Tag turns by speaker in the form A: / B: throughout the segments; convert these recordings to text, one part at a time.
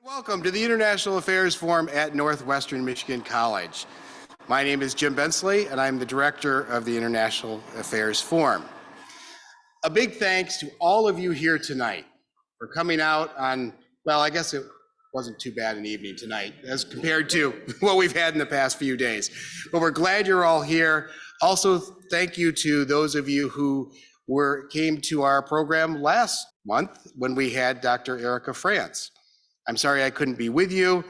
A: Welcome to the International Affairs Forum at Northwestern Michigan College. My name is Jim Bensley, and I'm the director of the International Affairs Forum. A big thanks to all of you here tonight for coming out on, well, I guess it wasn't too bad an evening tonight as compared to what we've had in the past few days. But we're glad you're all here. Also, thank you to those of you who came to our program last month when we had Dr. Erica France. I'm sorry I couldn't be with you.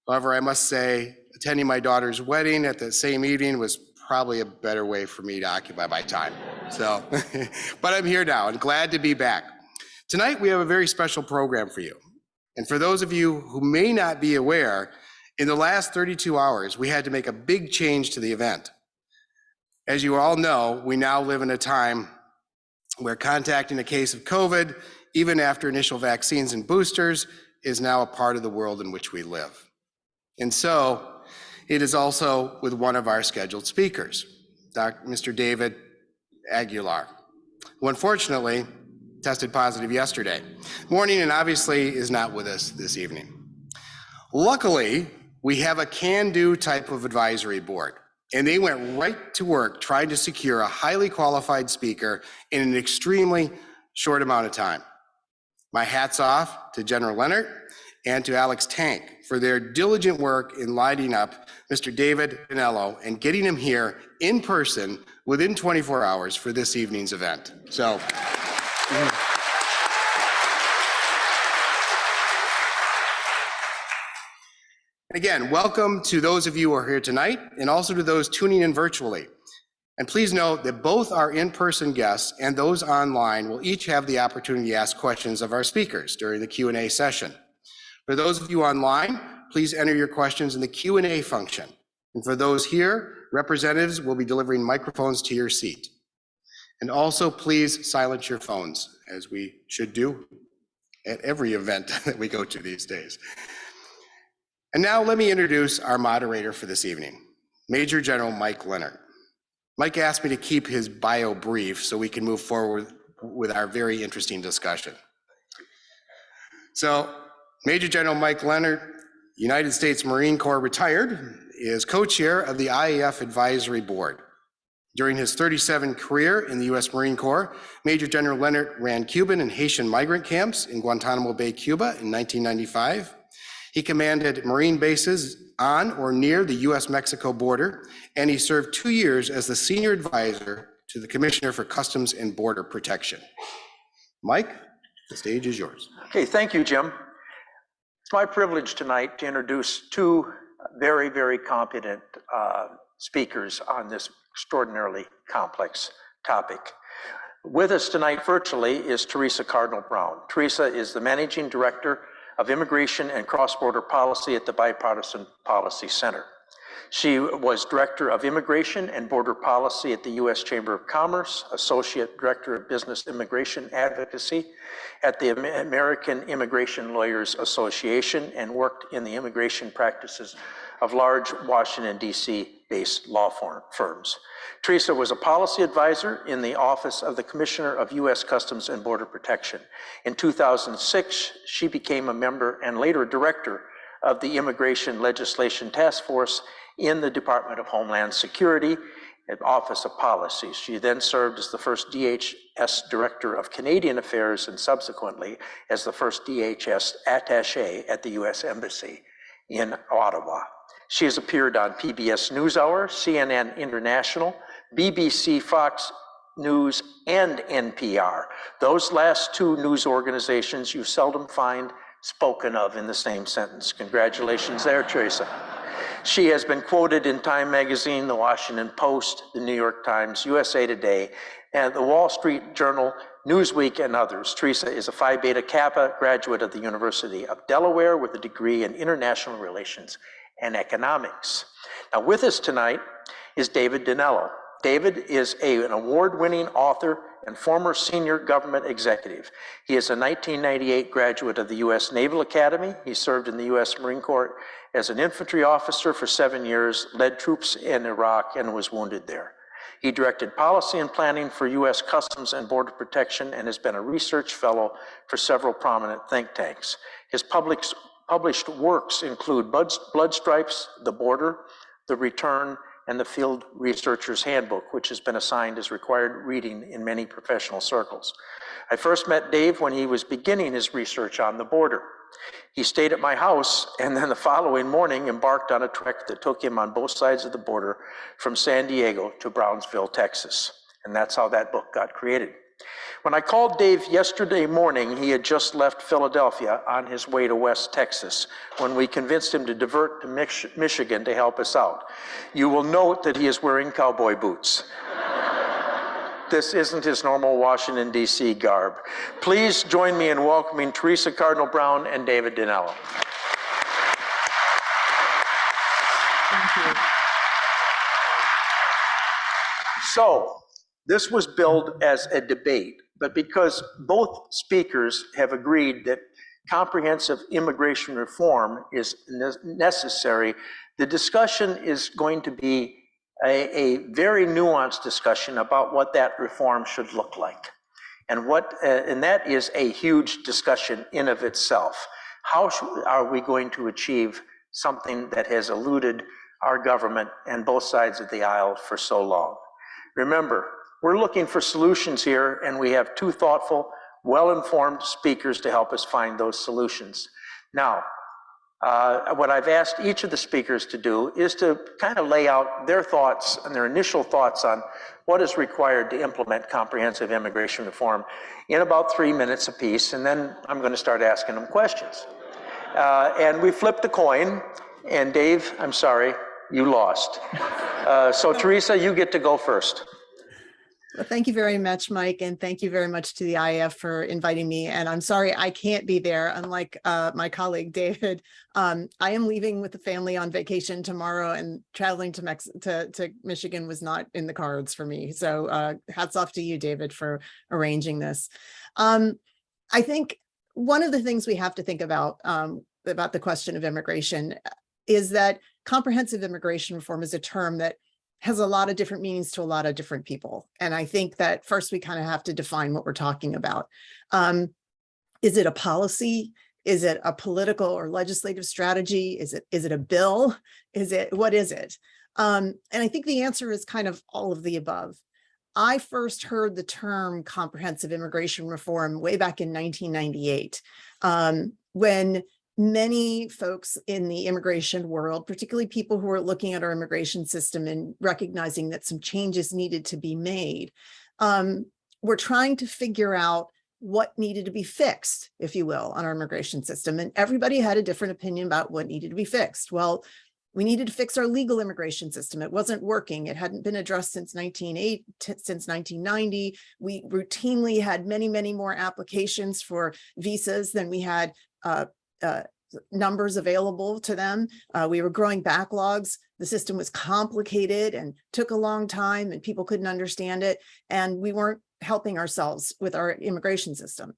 A: However, I must say, attending my daughter's wedding at the same evening was probably a better way for me to occupy my time. So, but I'm here now and glad to be back. Tonight, we have a very special program for you. And for those of you who may not be aware, in the last 32 hours, we had to make a big change to the event. As you all know, we now live in a time where contacting a case of COVID, even after initial vaccines and boosters, is now a part of the world in which we live. And so it is also with one of our scheduled speakers, Mr. David Aguilar, who unfortunately tested positive yesterday morning and obviously is not with us this evening. Luckily, we have a can-do type of advisory board, and they went right to work trying to secure a highly qualified speaker in an extremely short amount of time. My hat's off to General Lehnert and to Alex Tank for their diligent work in lining up Mr. David Danelo and getting him here in person within 24 hours for this evening's event. So, again, welcome to those of you who are here tonight and also to those tuning in virtually. And please note that both our in-person guests and those online will each have the opportunity to ask questions of our speakers during the Q&A session. For those of you online, please enter your questions in the Q&A function. And for those here, representatives will be delivering microphones to your seat. And also please silence your phones, as we should do at every event that we go to these days. And now let me introduce our moderator for this evening, Major General Mike Lehnert. Mike asked me to keep his bio brief so we can move forward with our very interesting discussion. So, Major General Mike Lehnert, United States Marine Corps retired, is co-chair of the IAF Advisory Board. During his 37 career in the U.S. Marine Corps, Major General Lehnert ran Cuban and Haitian migrant camps in Guantanamo Bay, Cuba in 1995. He commanded Marine bases on or near the U.S.-Mexico border, and he served 2 years as the senior advisor to the Commissioner for Customs and Border Protection. Mike, the stage is yours.
B: Okay, thank you, Jim. It's my privilege tonight to introduce two very, very competent speakers on this extraordinarily complex topic. With us tonight virtually is Theresa Cardinal Brown. Theresa is the Managing Director of Immigration and Cross-Border Policy at the Bipartisan Policy Center. She was Director of Immigration and Border Policy at the U.S. Chamber of Commerce, Associate Director of Business Immigration Advocacy at the American Immigration Lawyers Association, and worked in the immigration practices of large Washington, D.C.-based law firms. Theresa was a policy advisor in the Office of the Commissioner of U.S. Customs and Border Protection. In 2006, she became a member and later director of the Immigration Legislation Task Force in the Department of Homeland Security and Office of Policy. She then served as the first DHS Director of Canadian Affairs and subsequently as the first DHS Attaché at the U.S. Embassy in Ottawa. She has appeared on PBS NewsHour, CNN International, BBC, Fox News, and NPR. Those last two news organizations you seldom find spoken of in the same sentence. Congratulations there, Theresa. She has been quoted in Time Magazine, The Washington Post, The New York Times, USA Today, and The Wall Street Journal, Newsweek, and others. Theresa is a Phi Beta Kappa graduate of the University of Delaware with a degree in International Relations and Economics. Now, with us tonight is David Danelo. David is an award-winning author and former senior government executive. He is a 1998 graduate of the U.S. Naval Academy. He served in the U.S. Marine Corps as an infantry officer for 7 years, led troops in Iraq, and was wounded there. He directed policy and planning for U.S. Customs and Border Protection and has been a research fellow for several prominent think tanks. His Published works include Blood Stripes, The Border, The Return, and the Field Researcher's Handbook, which has been assigned as required reading in many professional circles. I first met Dave when he was beginning his research on the border. He stayed at my house and then the following morning embarked on a trek that took him on both sides of the border from San Diego to Brownsville, Texas. And that's how that book got created. When I called Dave yesterday morning, he had just left Philadelphia on his way to West Texas when we convinced him to divert to Michigan to help us out. You will note that he is wearing cowboy boots. This isn't his normal Washington, D.C. garb. Please join me in welcoming Theresa Cardinal Brown and David Danelo.
C: Thank you.
B: So, this was billed as a debate, but because both speakers have agreed that comprehensive immigration reform is necessary, the discussion is going to be a very nuanced discussion about what that reform should look like. And that is a huge discussion in of itself. How are we going to achieve something that has eluded our government and both sides of the aisle for so long? Remember, we're looking for solutions here, and we have two thoughtful, well-informed speakers to help us find those solutions. Now, what I've asked each of the speakers to do is to kind of lay out their thoughts and their initial thoughts on what is required to implement comprehensive immigration reform in about 3 minutes apiece, and then I'm going to start asking them questions. And we flipped the coin, and Dave, I'm sorry, you lost. So Theresa, you get to go first.
C: Well, thank you very much, Mike, and thank you very much to the IAF for inviting me. And I'm sorry I can't be there, unlike my colleague David. I am leaving with the family on vacation tomorrow, and traveling to Michigan was not in the cards for me. So hats off to you, David, for arranging this. I think one of the things we have to think about the question of immigration is that comprehensive immigration reform is a term that has a lot of different meanings to a lot of different people. And I think that first we kind of have to define what we're talking about. Is it a policy? Is it a political or legislative strategy? Is it a bill? What is it? And I think the answer is kind of all of the above. I first heard the term comprehensive immigration reform way back in 1998, when many folks in the immigration world, particularly people who are looking at our immigration system and recognizing that some changes needed to be made, were trying to figure out what needed to be fixed, if you will, on our immigration system. And everybody had a different opinion about what needed to be fixed. Well, we needed to fix our legal immigration system. It wasn't working. It hadn't been addressed since 1990. We routinely had many, many more applications for visas than we had numbers available to them. We were growing backlogs. The system was complicated and took a long time, and people couldn't understand it. And we weren't helping ourselves with our immigration system.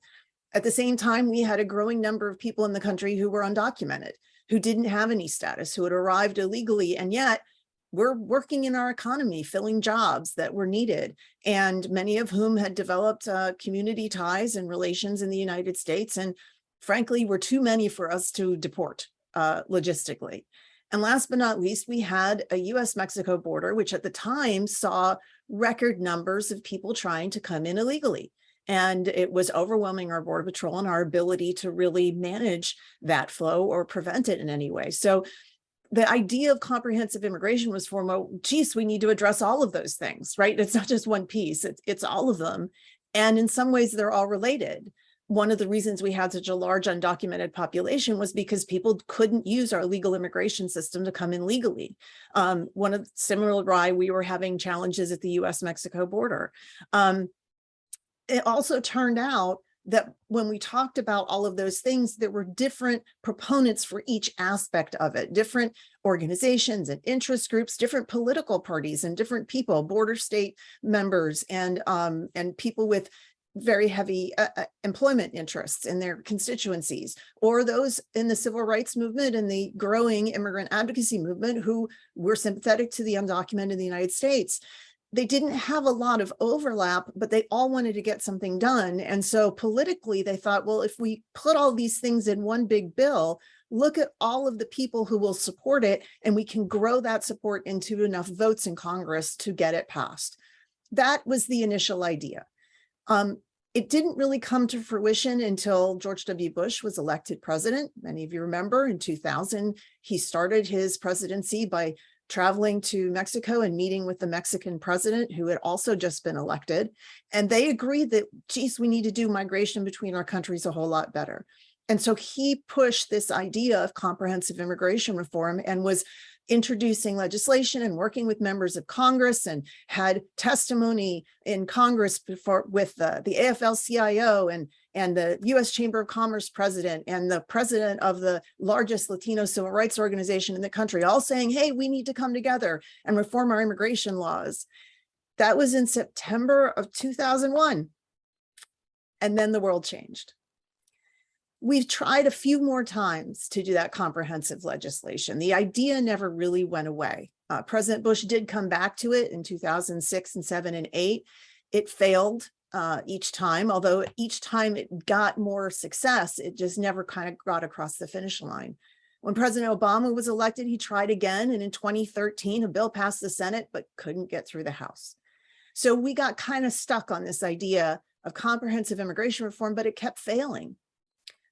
C: At the same time, we had a growing number of people in the country who were undocumented, who didn't have any status, who had arrived illegally, and yet we're working in our economy, filling jobs that were needed, and many of whom had developed community ties and relations in the United States, and frankly, were too many for us to deport logistically. And last but not least, we had a US-Mexico border, which at the time saw record numbers of people trying to come in illegally. And it was overwhelming our Border Patrol and our ability to really manage that flow or prevent it in any way. So the idea of comprehensive immigration was for, well, geez, we need to address all of those things, right? It's not just one piece, it's all of them. And in some ways, they're all related. One of the reasons we had such a large undocumented population was because people couldn't use our legal immigration system to come in legally. Similar why we were having challenges at the US-Mexico border. It also turned out that when we talked about all of those things, there were different proponents for each aspect of it, different organizations and interest groups, different political parties and different people, border state members and people with very heavy employment interests in their constituencies, or those in the civil rights movement and the growing immigrant advocacy movement who were sympathetic to the undocumented in the United States. they didn't have a lot of overlap, but they all wanted to get something done. And so politically, they thought, well, if we put all these things in one big bill, look at all of the people who will support it, and we can grow that support into enough votes in Congress to get it passed. That was the initial idea. It didn't really come to fruition until George W. Bush was elected president. Many of you remember in 2000, he started his presidency by traveling to Mexico and meeting with the Mexican president, who had also just been elected. And they agreed that, geez, we need to do migration between our countries a whole lot better. And so he pushed this idea of comprehensive immigration reform and was introducing legislation and working with members of Congress, and had testimony in Congress before with the AFL-CIO and the U.S. Chamber of Commerce president and the president of the largest Latino civil rights organization in the country, all saying, hey, we need to come together and reform our immigration laws. That was in September of 2001. And then the world changed. We've tried a few more times to do that comprehensive legislation. The idea never really went away. President Bush did come back to it in 2006 and 7 and 8. It failed each time, although each time it got more success, it just never kind of got across the finish line. When President Obama was elected, he tried again, and in 2013, a bill passed the Senate, but couldn't get through the House. So we got kind of stuck on this idea of comprehensive immigration reform, but it kept failing.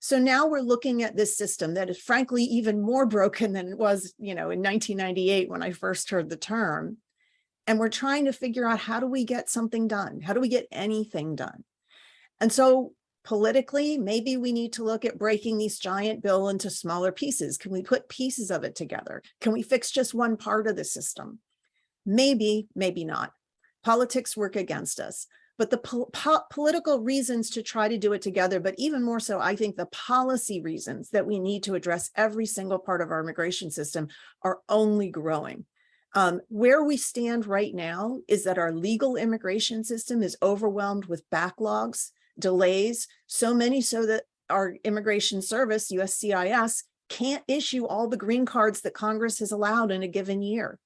C: So now we're looking at this system that is frankly even more broken than it was, in 1998 when I first heard the term. And we're trying to figure out, how do we get something done? How do we get anything done? And so politically, maybe we need to look at breaking these giant bill into smaller pieces. Can we put pieces of it together? Can we fix just one part of the system? Maybe, maybe not. Politics work against us. But the political reasons to try to do it together, but even more so, I think the policy reasons that we need to address every single part of our immigration system are only growing. Where we stand right now is that our legal immigration system is overwhelmed with backlogs, delays, so many so that our immigration service, USCIS, can't issue all the green cards that Congress has allowed in a given year.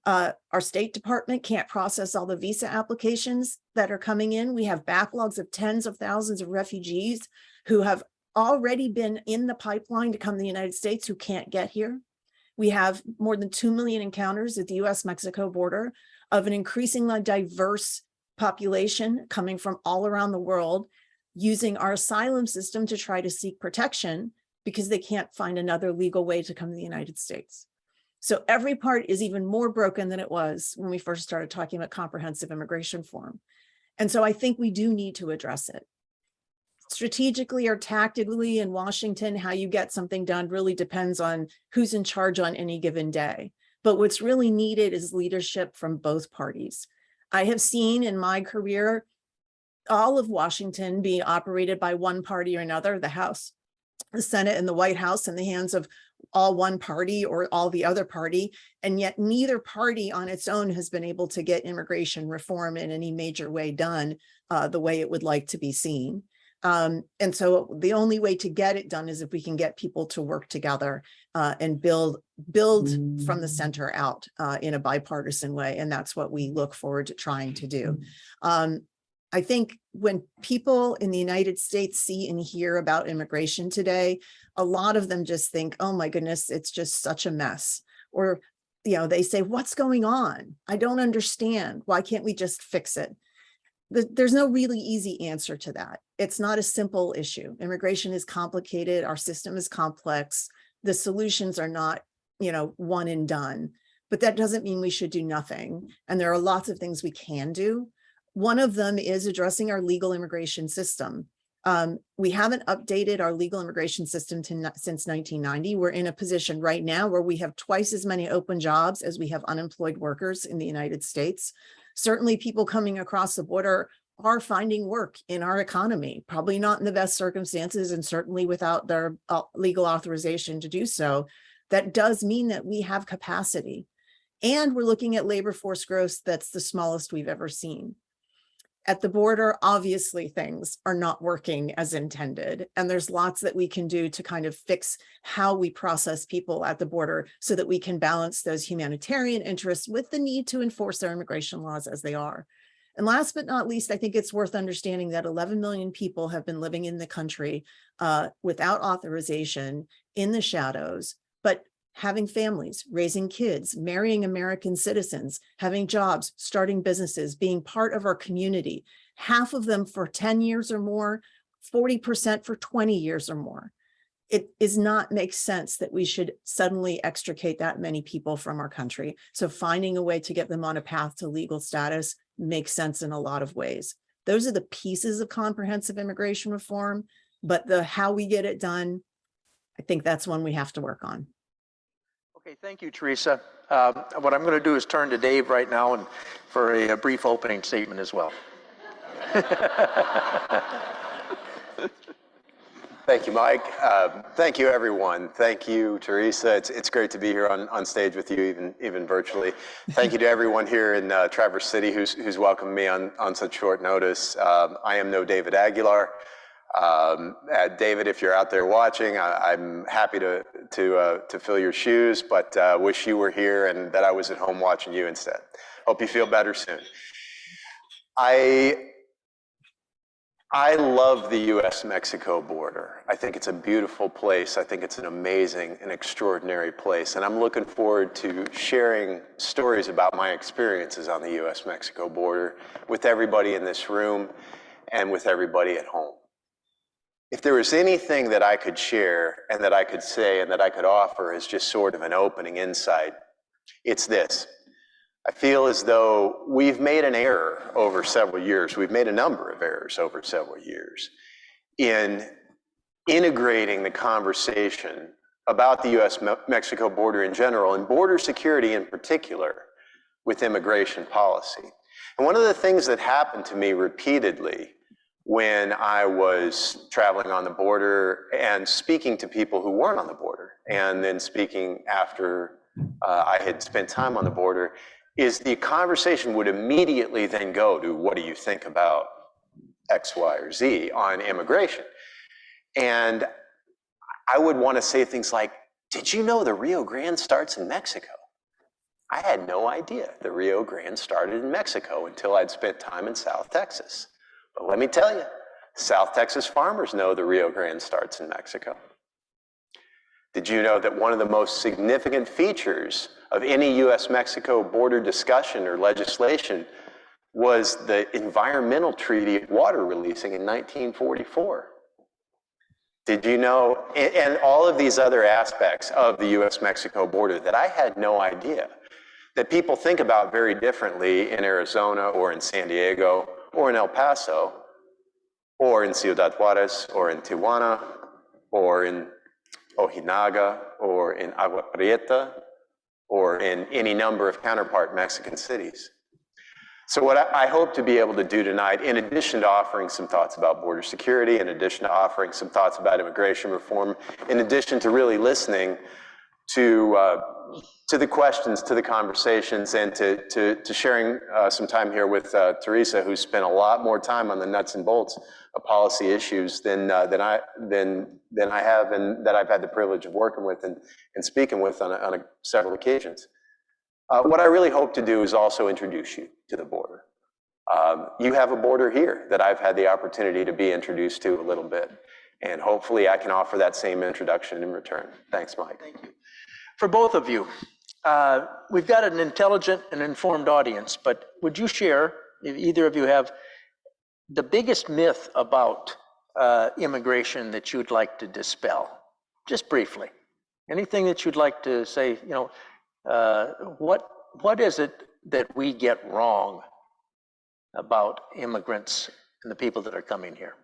C: Our State Department can't process all the visa applications that are coming in. We have backlogs of tens of thousands of refugees who have already been in the pipeline to come to the United States who can't get here. We have more than 2 million encounters at the US-Mexico border of an increasingly diverse population coming from all around the world, using our asylum system to try to seek protection because they can't find another legal way to come to the United States. So every part is even more broken than it was when we first started talking about comprehensive immigration reform. And so I think we do need to address it. Strategically or tactically in Washington, how you get something done really depends on who's in charge on any given day. But what's really needed is leadership from both parties. I have seen in my career all of Washington be operated by one party or another, the House, the Senate, and the White House, in the hands of all one party or all the other party, and yet neither party on its own has been able to get immigration reform in any major way done the way it would like to be seen. And so the only way to get it done is if we can get people to work together and build from the center out in a bipartisan way. And that's what we look forward to trying to do. I think when people in the United States see and hear about immigration today, a lot of them just think, oh my goodness, it's just such a mess. Or, they say, what's going on? I don't understand. Why can't we just fix it? There's no really easy answer to that. It's not a simple issue. Immigration is complicated. Our system is complex. The solutions are not, one and done, but that doesn't mean we should do nothing. And there are lots of things we can do. One of them is addressing our legal immigration system. We haven't updated our legal immigration system since 1990. We're in a position right now where we have twice as many open jobs as we have unemployed workers in the United States. Certainly people coming across the border are finding work in our economy, probably not in the best circumstances and certainly without their legal authorization to do so. That does mean that we have capacity. And we're looking at labor force growth that's the smallest we've ever seen. At the border, obviously things are not working as intended. And there's lots that we can do to kind of fix how we process people at the border so that we can balance those humanitarian interests with the need to enforce our immigration laws as they are. And last but not least, I think it's worth understanding that 11 million people have been living in the country without authorization in the shadows, but having families, raising kids, marrying American citizens, having jobs, starting businesses, being part of our community, half of them for 10 years or more, 40% for 20 years or more. It does not make sense that we should suddenly extricate that many people from our country. So finding a way to get them on a path to legal status makes sense in a lot of ways. Those are the pieces of comprehensive immigration reform, but the how we get it done, I think that's one we have to work on.
B: Okay, thank you, Theresa. What I'm going to do is turn to Dave right now and for a brief opening statement as well.
D: Thank you, Mike. Thank you, everyone. Thank you, Theresa. It's great to be here on stage with you, even virtually. Thank you to everyone here in Traverse City who's welcomed me on such short notice. I am no David Aguilar. David, if you're out there watching, I'm happy to fill your shoes, but wish you were here and that I was at home watching you instead. Hope you feel better soon. I love the US-Mexico border. I think it's a beautiful place. I think it's an amazing and extraordinary place. And I'm looking forward to sharing stories about my experiences on the US-Mexico border with everybody in this room and with everybody at home. If there was anything that I could share and that I could say and that I could offer as just sort of an opening insight, it's this. I feel as though we've made an error over several years. We've made a number of errors over several years in integrating the conversation about the US-Mexico border in general and border security in particular with immigration policy. And one of the things that happened to me repeatedly when I was traveling on the border and speaking to people who weren't on the border, and then speaking after I had spent time on the border, is the conversation would immediately then go to, what do you think about X, Y, or Z on immigration? And I would want to say things like, did you know the Rio Grande starts in Mexico? I had no idea the Rio Grande started in Mexico until I'd spent time in South Texas. But let me tell you, South Texas farmers know the Rio Grande starts in Mexico. Did you know that one of the most significant features of any US-Mexico border discussion or legislation was the Environmental Treaty of Water Releasing in 1944? Did you know, and all of these other aspects of the US-Mexico border that I had no idea, that people think about very differently in Arizona or in San Diego or in El Paso or in Ciudad Juarez or in Tijuana or in Ojinaga or in Agua Prieta or in any number of counterpart Mexican cities. So what I hope to be able to do tonight, in addition to offering some thoughts about border security, in addition to offering some thoughts about immigration reform, in addition to really listening to the questions, to the conversations, and to sharing some time here with Theresa, who's spent a lot more time on the nuts and bolts of policy issues than I have, and that I've had the privilege of working with and speaking with on several occasions. What I really hope to do is also introduce you to the border. You have a border here that I've had the opportunity to be introduced to a little bit, and hopefully I can offer that same introduction in return. Thanks, Mike.
B: Thank you. For both of you, we've got an intelligent and informed audience, but would you share, if either of you have, the biggest myth about immigration that you'd like to dispel? Just briefly. Anything that you'd like to say, you know, what is it that we get wrong about immigrants and the people that are coming here?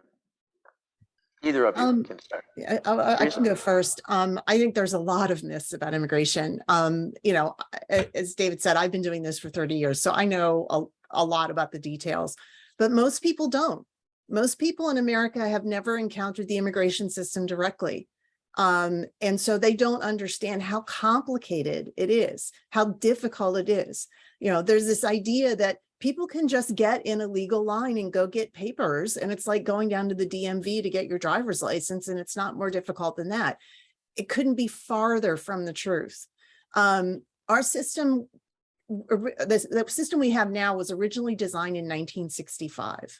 B: Either of you can start.
C: I can go first. I think there's a lot of myths about immigration. You know, as David said, I've been doing this for 30 years, so I know a lot about the details, but most people don't. Most people in America have never encountered the immigration system directly. And so they don't understand how complicated it is, how difficult it is. You know, there's this idea that people can just get in a legal line and go get papers. And it's like going down to the DMV to get your driver's license. And it's not more difficult than that. It couldn't be farther from the truth. Our system, the system we have now was originally designed in 1965.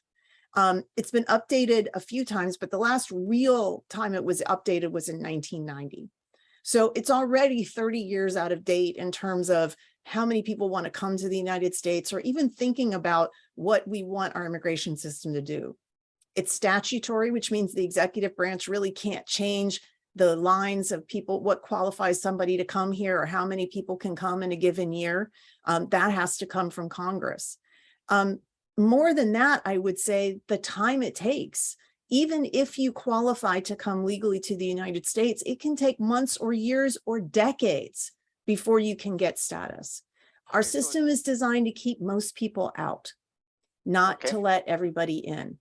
C: It's been updated a few times, but the last real time it was updated was in 1990. So it's already 30 years out of date in terms of how many people want to come to the United States, or even thinking about what we want our immigration system to do. It's statutory, which means the executive branch really can't change the lines of people, what qualifies somebody to come here, or how many people can come in a given year. That has to come from Congress. More than that, I would say the time it takes, even if you qualify to come legally to the United States, it can take months or years or decades before you can get status. Our system is designed to keep most people out, not to let everybody in.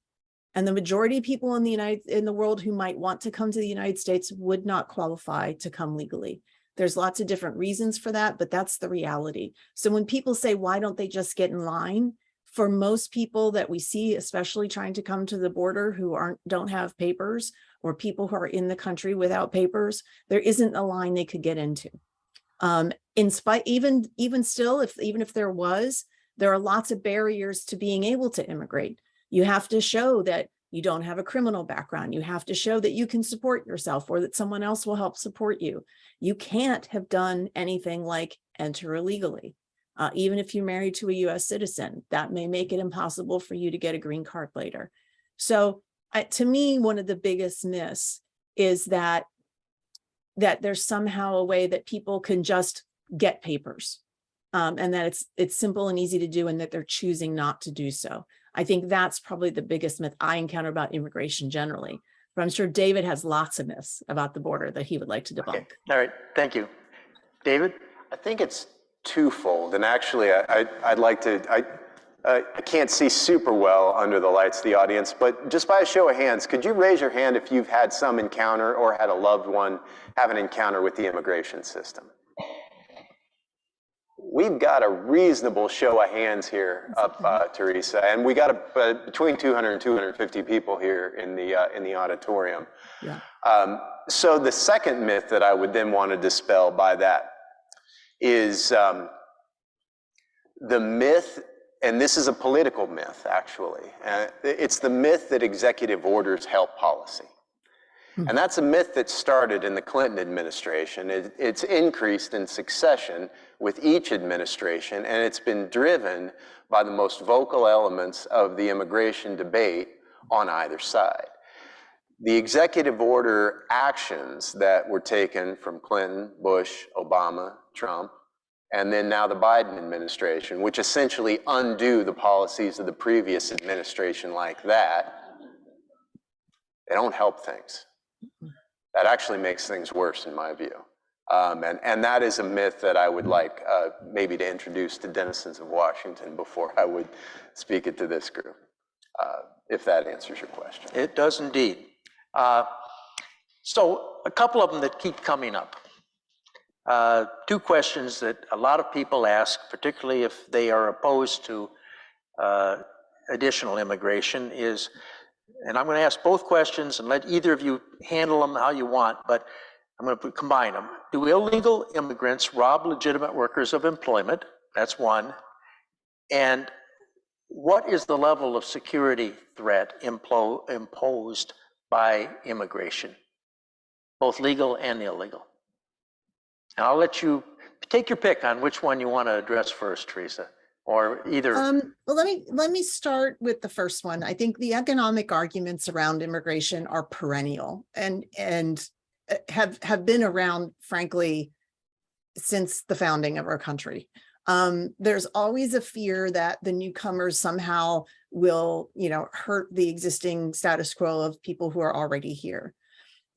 C: And the majority of people in the world who might want to come to the United States would not qualify to come legally. There's lots of different reasons for that, but that's the reality. So when people say, why don't they just get in line? For most people that we see, especially trying to come to the border who don't have papers, or people who are in the country without papers, there isn't a line they could get into. In spite, even if there was, there are lots of barriers to being able to immigrate. You have to show that you don't have a criminal background. You have to show that you can support yourself, or that someone else will help support you. You can't have done anything like enter illegally. Even if you're married to a US citizen, that may make it impossible for you to get a green card later. So to me, one of the biggest myths is that there's somehow a way that people can just get papers, and that it's simple and easy to do, and that they're choosing not to do so. I think that's probably the biggest myth I encounter about immigration generally, but I'm sure David has lots of myths about the border that he would like to debunk.
B: Okay. All right, thank you. David?
D: I think it's twofold, and actually I'd like to, I can't see super well under the lights of the audience, but just by a show of hands, could you raise your hand if you've had some encounter or had a loved one have an encounter with the immigration system? We've got a reasonable show of hands here up, Theresa, and we got between 200 and 250 people here in the auditorium.
C: Yeah.
D: So the second myth that I would then want to dispel by that is the myth, and this is a political myth actually, it's the myth that executive orders help policy. And that's a myth that started in the Clinton administration. It's increased in succession with each administration, and it's been driven by the most vocal elements of the immigration debate on either side. The executive order actions that were taken from Clinton, Bush, Obama, Trump, and then now the Biden administration, which essentially undo the policies of the previous administration like that, they don't help things. That actually makes things worse in my view. And that is a myth that I would like maybe to introduce to denizens of Washington before I would speak it to this group, if that answers your question.
B: It does indeed. So a couple of them that keep coming up. Two questions that a lot of people ask, particularly if they are opposed to additional immigration, is, and I'm going to ask both questions and let either of you handle them how you want, but I'm going to combine them. Do illegal immigrants rob legitimate workers of employment? That's one. And what is the level of security threat imposed by immigration, both legal and illegal? And I'll let you take your pick on which one you want to address first, Theresa, or either.
C: Well, let me start with the first one. I think the economic arguments around immigration are perennial and have been around, frankly, since the founding of our country. There's always a fear that the newcomers somehow will, hurt the existing status quo of people who are already here.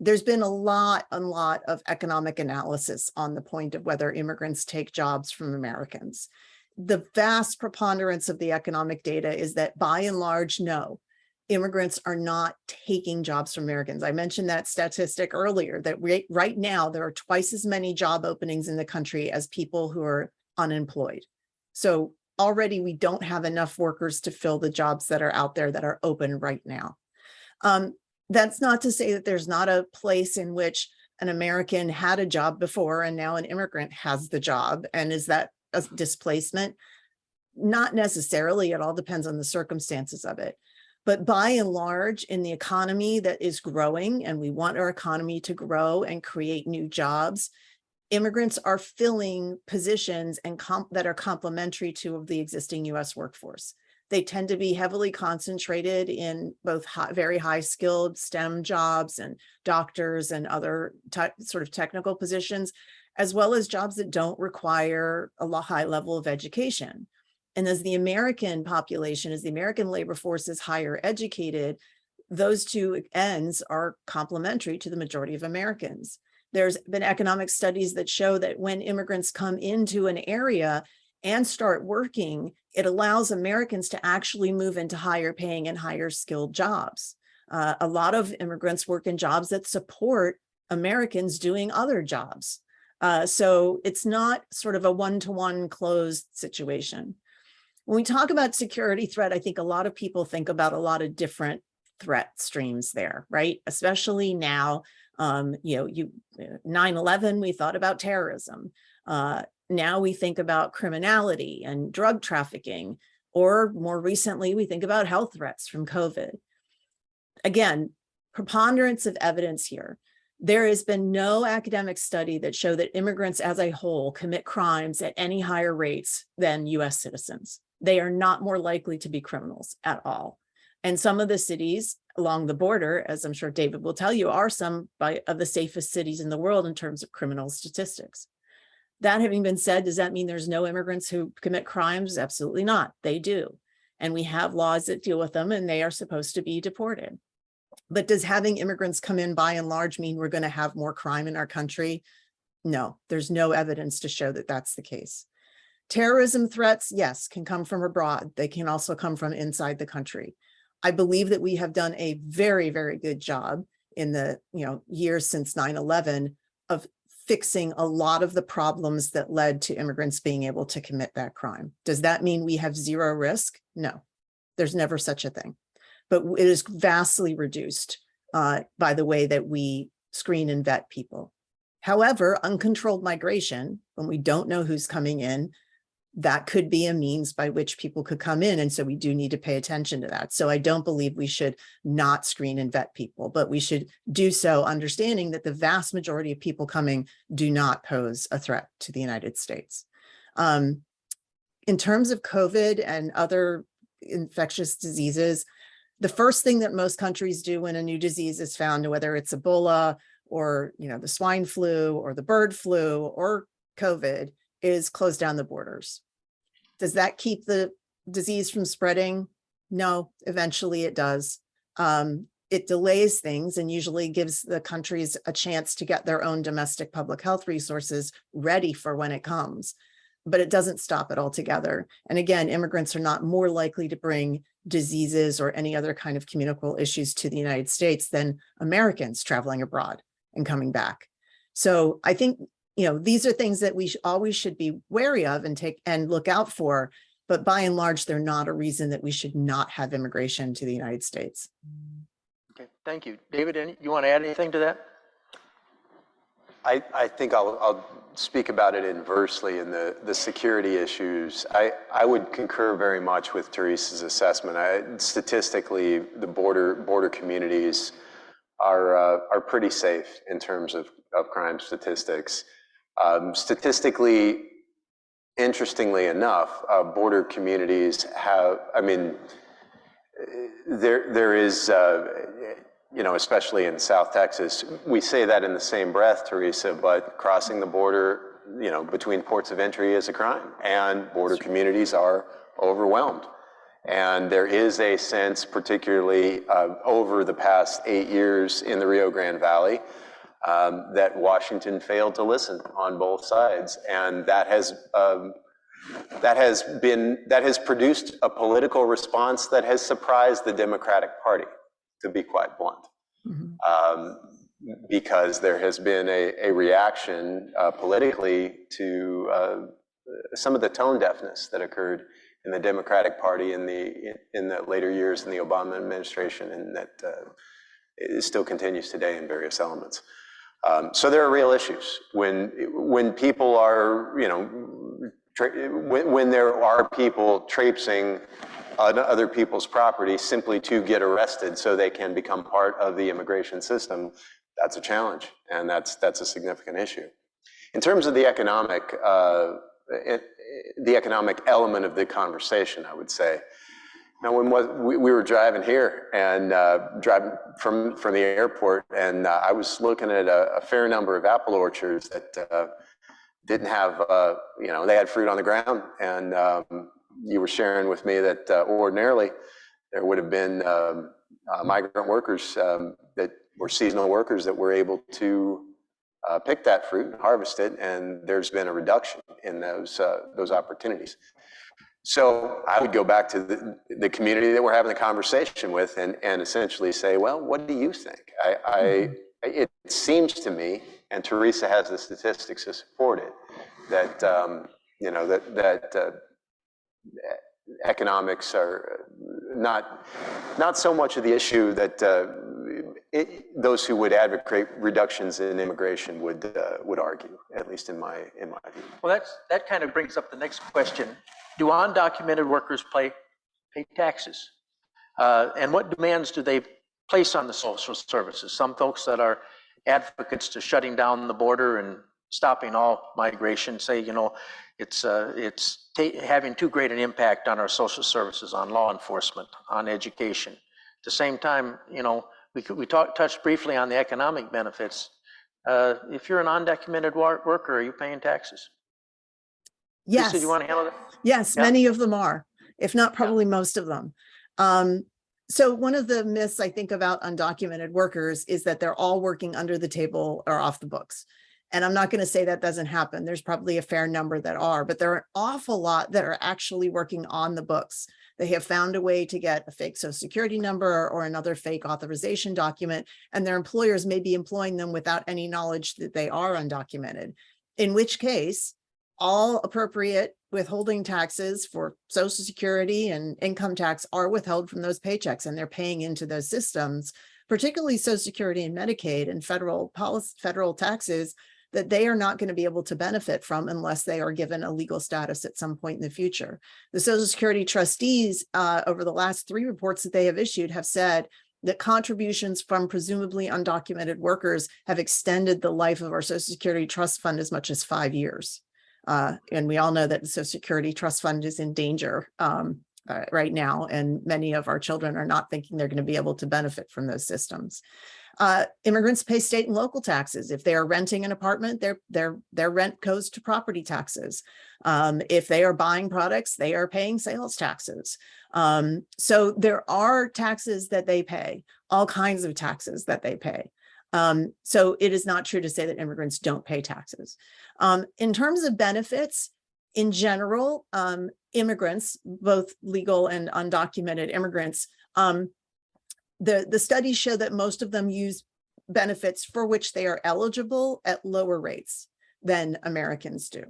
C: There's been a lot of economic analysis on the point of whether immigrants take jobs from Americans. The vast preponderance of the economic data is that by and large, no. immigrants are not taking jobs from Americans. I mentioned that statistic earlier, that right now there are twice as many job openings in the country as people who are unemployed. So already we don't have enough workers to fill the jobs that are out there that are open right now. That's not to say that there's not a place in which an American had a job before and now an immigrant has the job. And is that a displacement? Not necessarily. It all depends on the circumstances of it. But by and large, in the economy that is growing, and we want our economy to grow and create new jobs, immigrants are filling positions and that are complementary to the existing US workforce. They tend to be heavily concentrated in both very high skilled STEM jobs and doctors and other sort of technical positions, as well as jobs that don't require a high level of education. And as the American population, as the American labor force is higher educated, those two ends are complementary to the majority of Americans. There's been economic studies that show that when immigrants come into an area and start working, it allows Americans to actually move into higher paying and higher skilled jobs. A lot of immigrants work in jobs that support Americans doing other jobs. So it's not sort of a one-to-one closed situation. When we talk about security threat, I think a lot of people think about a lot of different threat streams there, right? Especially now, 9/11, we thought about terrorism. Now we think about criminality and drug trafficking, or more recently, we think about health threats from COVID. Again, preponderance of evidence here. There has been no academic study that show that immigrants as a whole commit crimes at any higher rates than US citizens. They are not more likely to be criminals at all. And some of the cities along the border, as I'm sure David will tell you, are some of the safest cities in the world in terms of criminal statistics. That having been said, does that mean there's no immigrants who commit crimes? Absolutely not. They do. And we have laws that deal with them, and they are supposed to be deported. But does having immigrants come in by and large mean we're going to have more crime in our country? No, there's no evidence to show that that's the case. Terrorism threats, yes, can come from abroad. They can also come from inside the country. I believe that we have done a very, very good job in the years since 9/11 of fixing a lot of the problems that led to immigrants being able to commit that crime. Does that mean we have zero risk? No, there's never such a thing. But it is vastly reduced by the way that we screen and vet people. However, uncontrolled migration, when we don't know who's coming in, that could be a means by which people could come in. And so we do need to pay attention to that. So I don't believe we should not screen and vet people, but we should do so understanding that the vast majority of people coming do not pose a threat to the United States. In terms of COVID and other infectious diseases, the first thing that most countries do when a new disease is found, whether it's Ebola or the swine flu or the bird flu or COVID, is close down the borders. Does that keep the disease from spreading? No, eventually it does. It delays things and usually gives the countries a chance to get their own domestic public health resources ready for when it comes, but it doesn't stop it altogether. And again, immigrants are not more likely to bring diseases or any other kind of communicable issues to the United States than Americans traveling abroad and coming back. So I think these are things that we always should be wary of and take and look out for, but by and large, they're not a reason that we should not have immigration to the United States.
B: Okay, thank you. David, you want to add anything to that?
D: I think I'll speak about it inversely in the security issues. I would concur very much with Theresa's assessment. Statistically, the border communities are pretty safe in terms of crime statistics. Statistically, interestingly enough, border communities have, there is, especially in South Texas, we say that in the same breath, Theresa, but crossing the border, between ports of entry is a crime, and border communities are overwhelmed. And there is a sense, particularly over the past 8 years in the Rio Grande Valley, that Washington failed to listen on both sides. And that has That has produced a political response that has surprised the Democratic Party, to be quite blunt. Because there has been a reaction politically to some of the tone deafness that occurred in the Democratic Party in the later years in the Obama administration, and that it still continues today in various elements. So there are real issues when people are, when there are people traipsing on other people's property simply to get arrested so they can become part of the immigration system. That's a challenge, and that's a significant issue. In terms of the economic element of the conversation, I would say, now when we were driving here and driving from the airport, and I was looking at a fair number of apple orchards that didn't have, they had fruit on the ground, and you were sharing with me that ordinarily there would have been migrant workers that were seasonal workers that were able to pick that fruit and harvest it, and there's been a reduction in those opportunities. So I would go back to the community that we're having the conversation with and essentially say, well, what do you think? It seems to me, and Theresa has the statistics to support it, that economics are not so much of the issue that those who would advocate reductions in immigration would argue, at least in my view.
B: Well, that kind of brings up the next question. Do undocumented workers pay taxes? And what demands do they place on the social services? Some folks that are advocates to shutting down the border and stopping all migration say, it's having too great an impact on our social services, on law enforcement, on education. At the same time, we touched briefly on the economic benefits. If you're an undocumented worker, are you paying taxes?
C: Yes.
B: Lisa, do you want to handle that?
C: Yes, yeah. Many of them are, if not probably most of them. So one of the myths I think about undocumented workers is that they're all working under the table or off the books. And I'm not going to say that doesn't happen. There's probably a fair number that are, but there are an awful lot that are actually working on the books. They have found a way to get a fake social security number or another fake authorization document, and their employers may be employing them without any knowledge that they are undocumented, in which case all appropriate withholding taxes for Social Security and income tax are withheld from those paychecks, and they're paying into those systems, particularly Social Security and Medicaid and federal taxes that they are not going to be able to benefit from unless they are given a legal status at some point in the future. The Social Security trustees over the last 3 reports that they have issued have said that contributions from presumably undocumented workers have extended the life of our Social Security Trust Fund as much as 5 years. And we all know that the Social Security Trust Fund is in danger right now, and many of our children are not thinking they're going to be able to benefit from those systems. Immigrants pay state and local taxes. If they are renting an apartment, their rent goes to property taxes. If they are buying products, they are paying sales taxes. So there are taxes that they pay, all kinds of taxes that they pay. So it is not true to say that immigrants don't pay taxes. In terms of benefits, in general, immigrants, both legal and undocumented immigrants, the studies show that most of them use benefits for which they are eligible at lower rates than Americans do.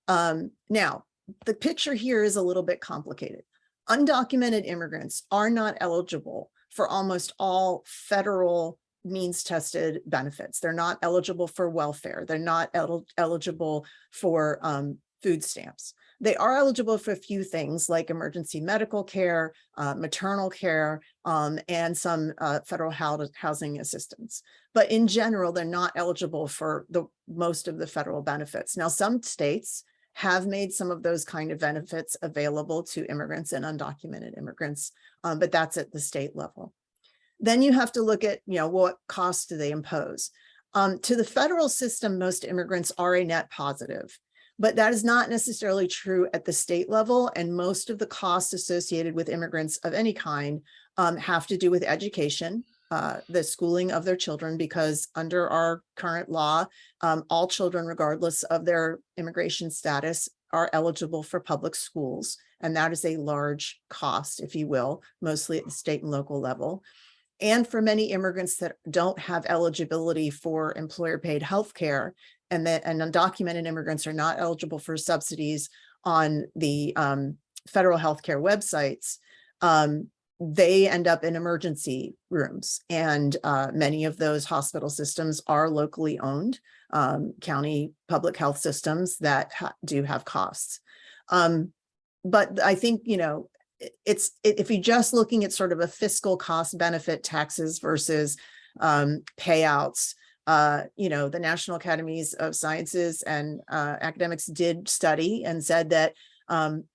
C: Now, the picture here is a little bit complicated. Undocumented immigrants are not eligible for almost all federal means-tested benefits. They're not eligible for welfare. They're not eligible for food stamps. They are eligible for a few things like emergency medical care, maternal care, and some federal housing assistance. But in general, they're not eligible for most of the federal benefits. Now, some states have made some of those kind of benefits available to immigrants and undocumented immigrants, but that's at the state level. Then you have to look at, what costs do they impose? To the federal system, most immigrants are a net positive. But that is not necessarily true at the state level, and most of the costs associated with immigrants of any kind have to do with education, the schooling of their children, because under our current law, all children, regardless of their immigration status, are eligible for public schools, and that is a large cost, if you will, mostly at the state and local level. And for many immigrants that don't have eligibility for employer-paid health care, and undocumented immigrants are not eligible for subsidies on the federal healthcare websites, they end up in emergency rooms. And many of those hospital systems are locally owned county public health systems that do have costs. But I think, you know, if you're just looking at sort of a fiscal cost benefit, taxes versus payouts, you know, the National Academies of Sciences and academics did study and said that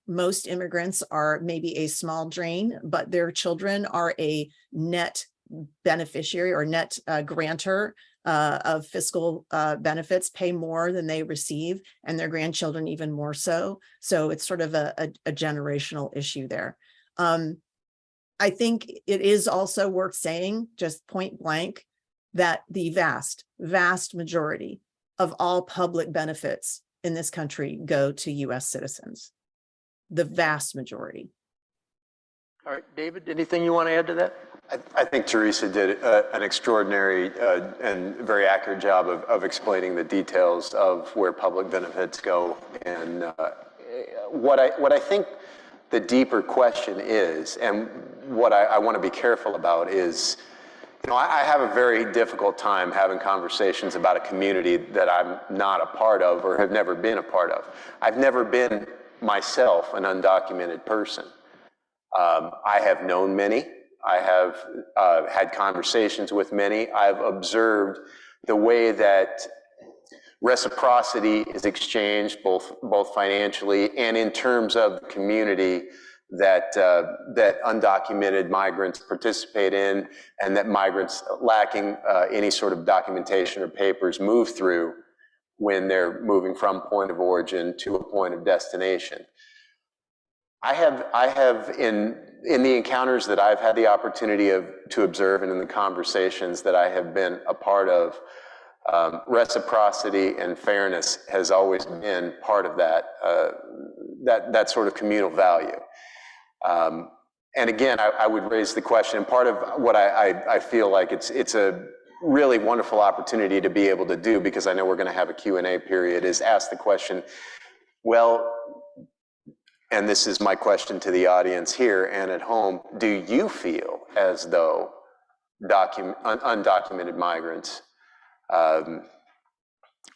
C: most immigrants are maybe a small drain, but their children are a net beneficiary or net grantor of fiscal benefits, pay more than they receive, and their grandchildren even more so. So it's sort of a generational issue there. I think it is also worth saying, just point blank, that the vast majority of all public benefits in this country go to US citizens. The vast majority.
B: All right, David, anything you want to add to that?
D: I think Theresa did an extraordinary and very accurate job of explaining the details of where public benefits go. And what I think the deeper question is, and what I want to be careful about is, you know, I have a very difficult time having conversations about a community that I'm not a part of or have never been a part of. I've never been myself an undocumented person. I have known many. I have had conversations with many. I've observed the way that reciprocity is exchanged, both financially and in terms of the community that undocumented migrants participate in, and that migrants lacking any sort of documentation or papers move through when they're moving from point of origin to a point of destination. I have in the encounters that I've had the opportunity to observe, and in the conversations that I have been a part of, reciprocity and fairness has always been part of that sort of communal value. And again, I would raise the question, and part of what I feel like it's a really wonderful opportunity to be able to do, because I know we're going to have a Q&A period, is ask the question, well, and this is my question to the audience here and at home, do you feel as though undocumented migrants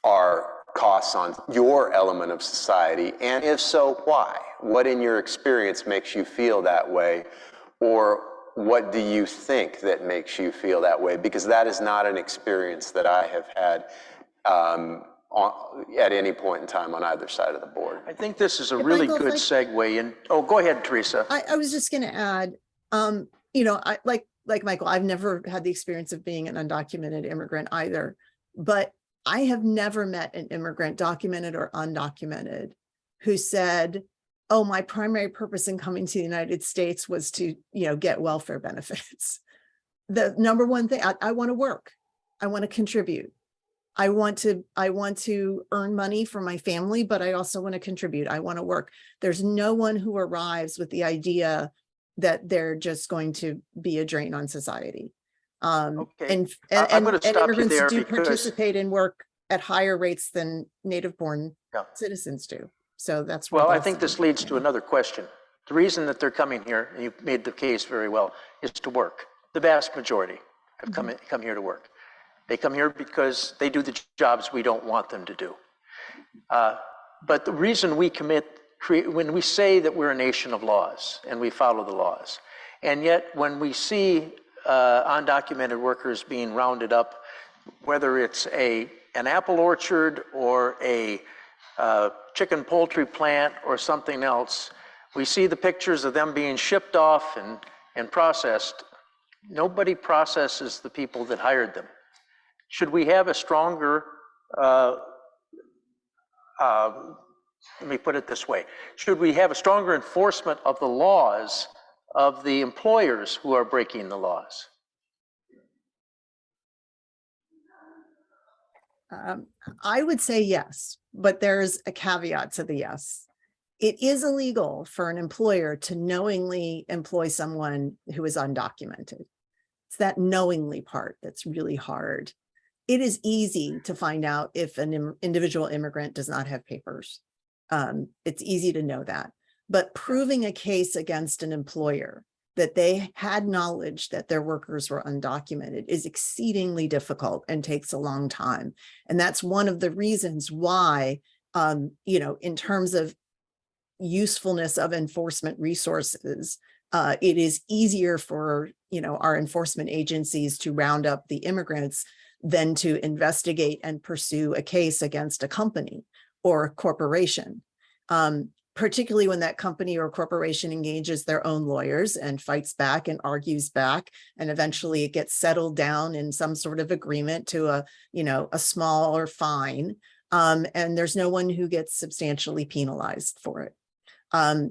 D: are costs on your element of society? And if so, why? What in your experience makes you feel that way? Or what do you think that makes you feel that way? Because that is not an experience that I have had at any point in time on either side of the board.
B: I think this is a really good segue. And oh, go ahead, Theresa.
C: I was just going to add, you know, like Michael, I've never had the experience of being an undocumented immigrant either, but I have never met an immigrant, documented or undocumented, who said, oh, my primary purpose in coming to the United States was to, you know, get welfare benefits. The number one thing, I want to work. I want to contribute. I want to earn money for my family, but I also want to contribute. I want to work. There's no one who arrives with the idea that they're just going to be a drain on society.
B: Okay.
C: And immigrants do participate in work at higher rates than native-born citizens do. So that's
B: well, I think this leads to another question. The reason that they're coming here, and you made the case very well, is to work. The vast majority have come here to work. They come here because they do the jobs we don't want them to do. But the reason we when we say that we're a nation of laws and we follow the laws, and yet when we see undocumented workers being rounded up, whether it's an apple orchard or a chicken poultry plant or something else, we see the pictures of them being shipped off and processed. Nobody processes the people that hired them. Should we have a stronger, let me put it this way, should we have a stronger enforcement of the laws of the employers who are breaking the laws?
C: I would say yes, but there's a caveat to the yes. it is illegal for an employer to knowingly employ someone who is undocumented. It's that knowingly part that's really hard. It is easy to find out if an individual immigrant does not have papers. It's easy to know that. But proving a case against an employer that they had knowledge that their workers were undocumented is exceedingly difficult and takes a long time. And that's one of the reasons why, in terms of usefulness of enforcement resources, it is easier for, our enforcement agencies to round up the immigrants than to investigate and pursue a case against a company or a corporation. Particularly when that company or corporation engages their own lawyers and fights back and argues back, and eventually it gets settled down in some sort of agreement to a smaller fine, and there's no one who gets substantially penalized for it.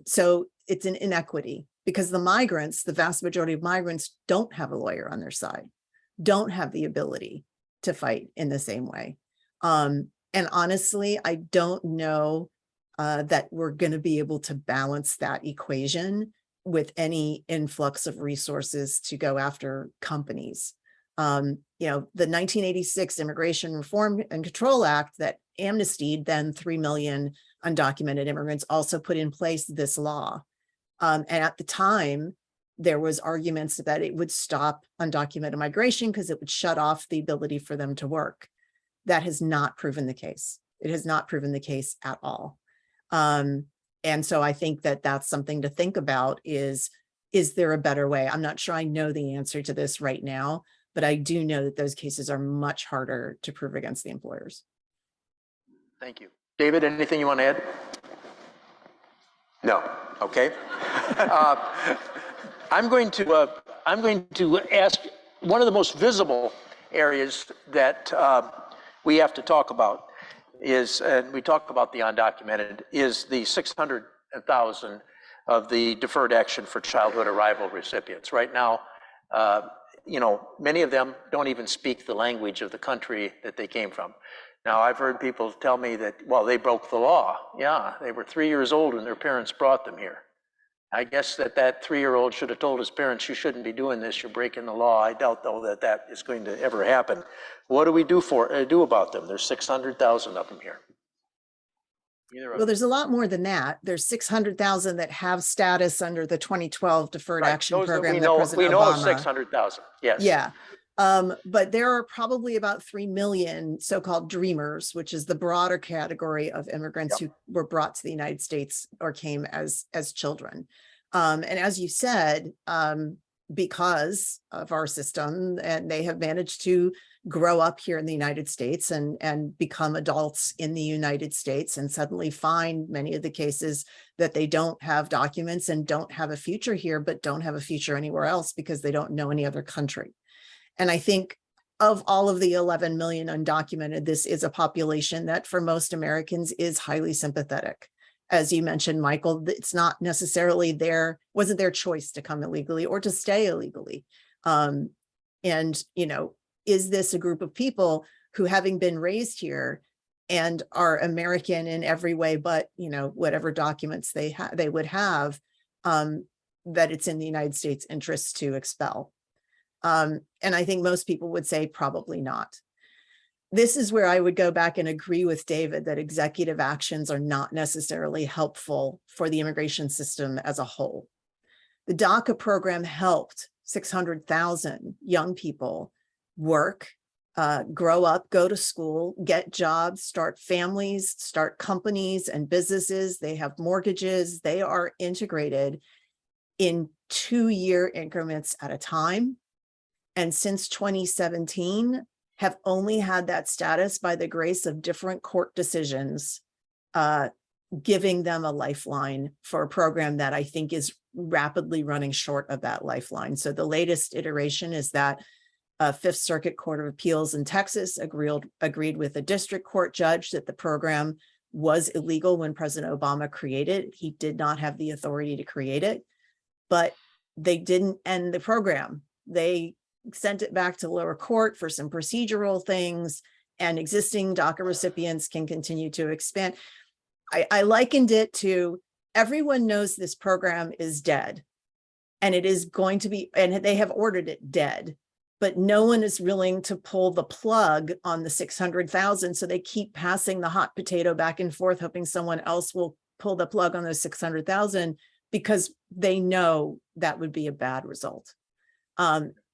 C: So it's an inequity because the migrants, the vast majority of migrants, don't have a lawyer on their side, don't have the ability to fight in the same way. And honestly, I don't know that we're going to be able to balance that equation with any influx of resources to go after companies. The 1986 Immigration Reform and Control Act that amnestied then 3 million undocumented immigrants also put in place this law. And at the time, there was arguments that it would stop undocumented migration because it would shut off the ability for them to work. That has not proven the case. It has not proven the case at all. And so I think that that's something to think about is there a better way? I'm not sure I know the answer to this right now, but I do know that those cases are much harder to prove against the employers.
B: Thank you. David, anything you want to add?
D: No.
B: Okay. I'm going to ask one of the most visible areas that we have to talk about is, and we talk about the undocumented, is the 600,000 of the deferred action for childhood arrival recipients. Right now, many of them don't even speak the language of the country that they came from. Now, I've heard people tell me that, well, they broke the law. Yeah, they were 3 years old when their parents brought them here. I guess that 3-year-old should have told his parents, you shouldn't be doing this, you're breaking the law. I doubt, though, that is going to ever happen. What do we do about them? There's 600,000 of them here.
C: Well, there's a lot more than that. There's 600,000 that have status under the 2012 Deferred Action Program that President Obama.
B: We know 600,000, yes.
C: Yeah. But there are probably about 3 million so-called dreamers, which is the broader category of immigrants who were brought to the United States or came as children. And as you said, because of our system, and they have managed to grow up here in the United States and become adults in the United States and suddenly find many of the cases that they don't have documents and don't have a future here, but don't have a future anywhere else because they don't know any other country. And I think of all of the 11 million undocumented, this is a population that for most Americans is highly sympathetic. As you mentioned, Michael, it's not necessarily wasn't their choice to come illegally or to stay illegally. Is this a group of people who, having been raised here and are American in every way, but, whatever documents they would have, that it's in the United States' interest to expel? And I think most people would say probably not. This is where I would go back and agree with David that executive actions are not necessarily helpful for the immigration system as a whole. The DACA program helped 600,000 young people work, grow up, go to school, get jobs, start families, start companies and businesses. They have mortgages. They are integrated in 2-year increments at a time. And since 2017, have only had that status by the grace of different court decisions, giving them a lifeline for a program that I think is rapidly running short of that lifeline. So the latest iteration is that Fifth Circuit Court of Appeals in Texas agreed with a district court judge that the program was illegal when President Obama created it. He did not have the authority to create it, but they didn't end the program. They sent it back to lower court for some procedural things, and existing DACA recipients can continue to expand. I likened it to everyone knows this program is dead, and it is going to be, and they have ordered it dead, but no one is willing to pull the plug on the 600,000. So they keep passing the hot potato back and forth, hoping someone else will pull the plug on those 600,000 because they know that would be a bad result.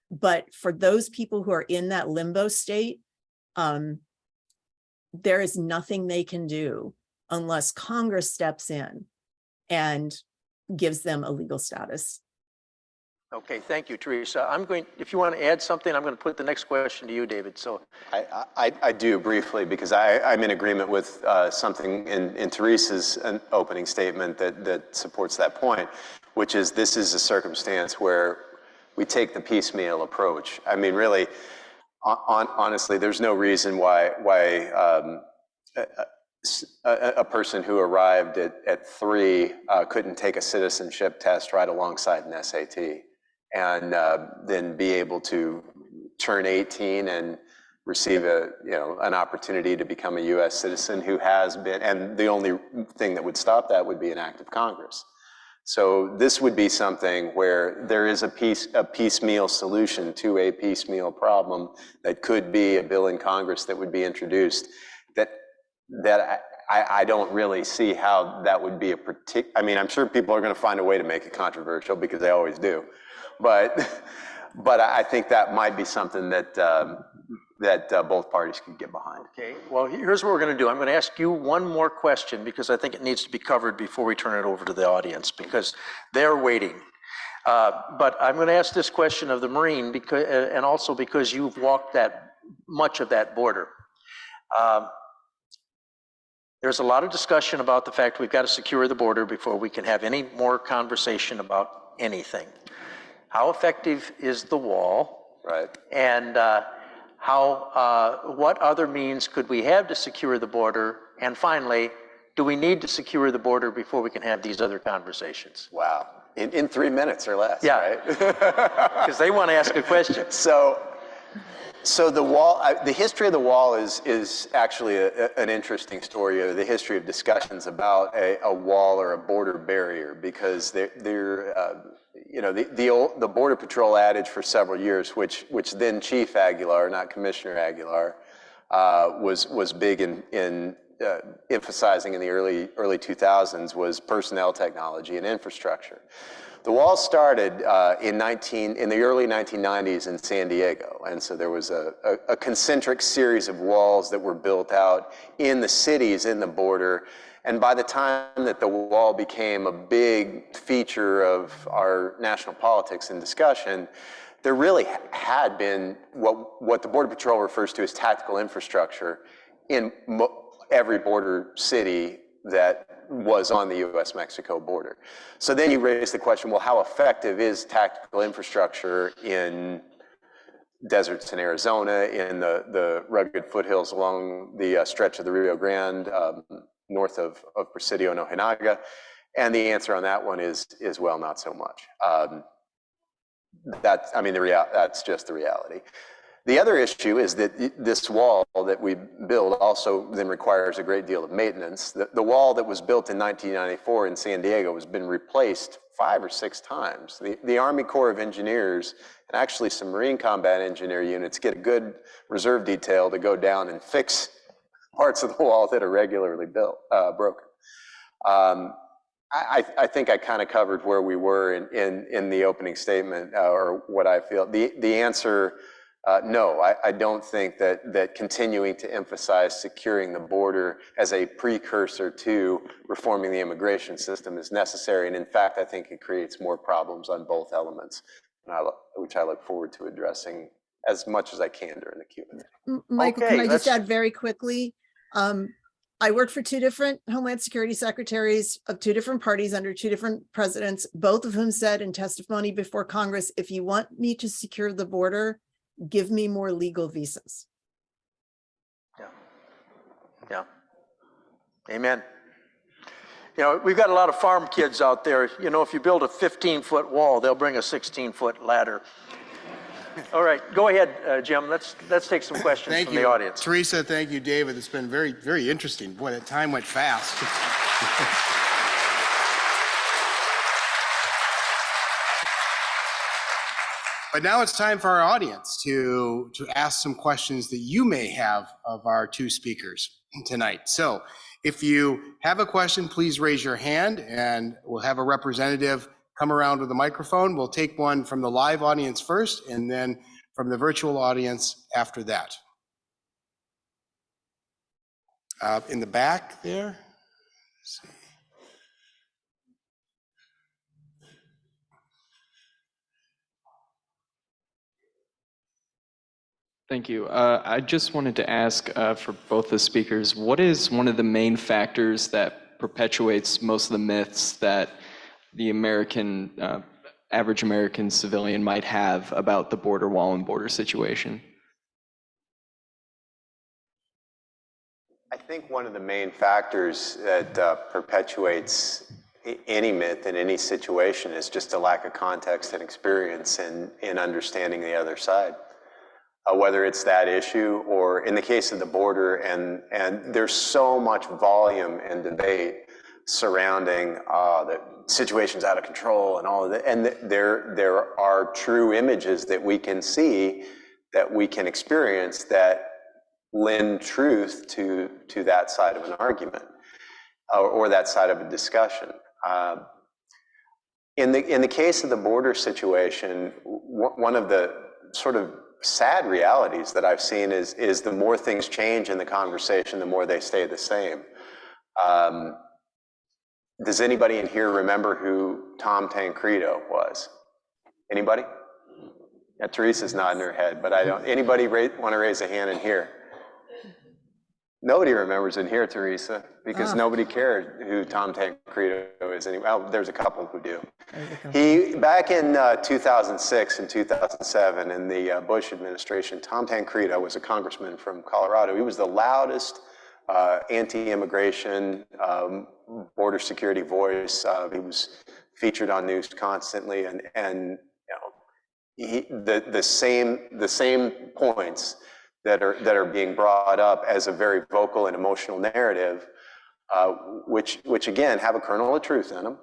C: But for those people who are in that limbo state, there is nothing they can do unless Congress steps in and gives them a legal status.
B: Okay, thank you, Theresa. If you want to add something, I'm going to put the next question to you, David. So
D: I do briefly, because I'm in agreement with something in Theresa's opening statement that supports that point, which is this is a circumstance where we take the piecemeal approach. I mean, really, honestly, there's no reason why a person who arrived at 3 couldn't take a citizenship test right alongside an SAT, and then be able to turn 18 and receive an opportunity to become a U.S. citizen who has been, and the only thing that would stop that would be an act of Congress. So this would be something where there is a piecemeal solution to a piecemeal problem that could be a bill in Congress that would be introduced that I don't really see how that would be I mean, I'm sure people are going to find a way to make it controversial because they always do. But I think that might be something that both parties could get behind.
B: okay, well, here's what we're going to do. I'm going to ask you one more question because I think it needs to be covered before we turn it over to the audience because they're waiting. But I'm going to ask this question of the Marine and also because you've walked much of that border. There's a lot of discussion about the fact we've got to secure the border before we can have any more conversation about anything. How effective is the wall?
D: Right.
B: And what other means could we have to secure the border? And finally, do we need to secure the border before we can have these other conversations?
D: Wow. In 3 minutes or less,
B: yeah.
D: Right?
B: Because they want to ask a question.
D: So the wall, the history of the wall is actually an interesting story, the history of discussions about a wall or a border barrier, because the Border Patrol adage for several years, which then Chief Aguilar, not Commissioner Aguilar, was big in emphasizing in the early 2000s was personnel technology and infrastructure. The wall started in the early 1990s in San Diego, and so there was a concentric series of walls that were built out in the cities in the border. And by the time that the wall became a big feature of our national politics and discussion, there really had been what the Border Patrol refers to as tactical infrastructure in every border city that was on the U.S.-Mexico border. So then you raise the question, well, how effective is tactical infrastructure in deserts in Arizona, in the rugged foothills along the stretch of the Rio Grande, north of Presidio and Ojinaga? And the answer on that one is well, not so much. That's just the reality. The other issue is that this wall that we build also then requires a great deal of maintenance. The wall that was built in 1994 in San Diego has been replaced 5 or 6 times. The Army Corps of Engineers and actually some Marine Combat Engineer units get a good reserve detail to go down and fix parts of the wall that are regularly broken. I think I kind of covered where we were in the opening statement, or what I feel. The answer, no, I don't think that continuing to emphasize securing the border as a precursor to reforming the immigration system is necessary. And in fact, I think it creates more problems on both elements, which I look forward to addressing as much as I can during the Q&A.
C: Michael, can I just add very quickly? I worked for 2 different Homeland Security secretaries of 2 different parties under 2 different presidents, both of whom said in testimony before Congress, if you want me to secure the border, give me more legal visas.
B: Yeah. Amen. We've got a lot of farm kids out there. If you build a 15-foot wall, they'll bring a 16-foot ladder. All right, go ahead, Jim. Let's take some questions from the audience.
A: Theresa, thank you, David. It's been very, very interesting. Boy, that time went fast. But now it's time for our audience to ask some questions that you may have of our two speakers tonight. So if you have a question, please raise your hand and we'll have a representative come around with a microphone. We'll take one from the live audience first and then from the virtual audience after that. In the back there. Let's see.
E: Thank you. I just wanted to ask for both the speakers, what is one of the main factors that perpetuates most of the myths that the average American civilian might have about the border wall and border situation?
D: I think one of the main factors that perpetuates any myth in any situation is just a lack of context and experience in understanding the other side. Whether it's that issue or in the case of the border, and there's so much volume and debate surrounding the situation's out of control and all of that, and there are true images that we can see, that we can experience, that lend truth to that side of an argument or that side of a discussion. In the case of the border situation, one of the sort of sad realities that I've seen is the more things change in the conversation, the more they stay the same. Does anybody in here remember who Tom Tancredo was? Anybody? Yeah, Teresa's nodding her head, but I don't. Anybody want to raise a hand in here? Nobody remembers in here, Theresa, because nobody cared who Tom Tancredo is anyway. Well, there's a couple who do. He, back in 2006 and 2007, in the Bush administration, Tom Tancredo was a congressman from Colorado. He was the loudest anti-immigration, border security voice. He was featured on news constantly, and you know, the same points that are being brought up as a very vocal and emotional narrative, which again have a kernel of truth in them.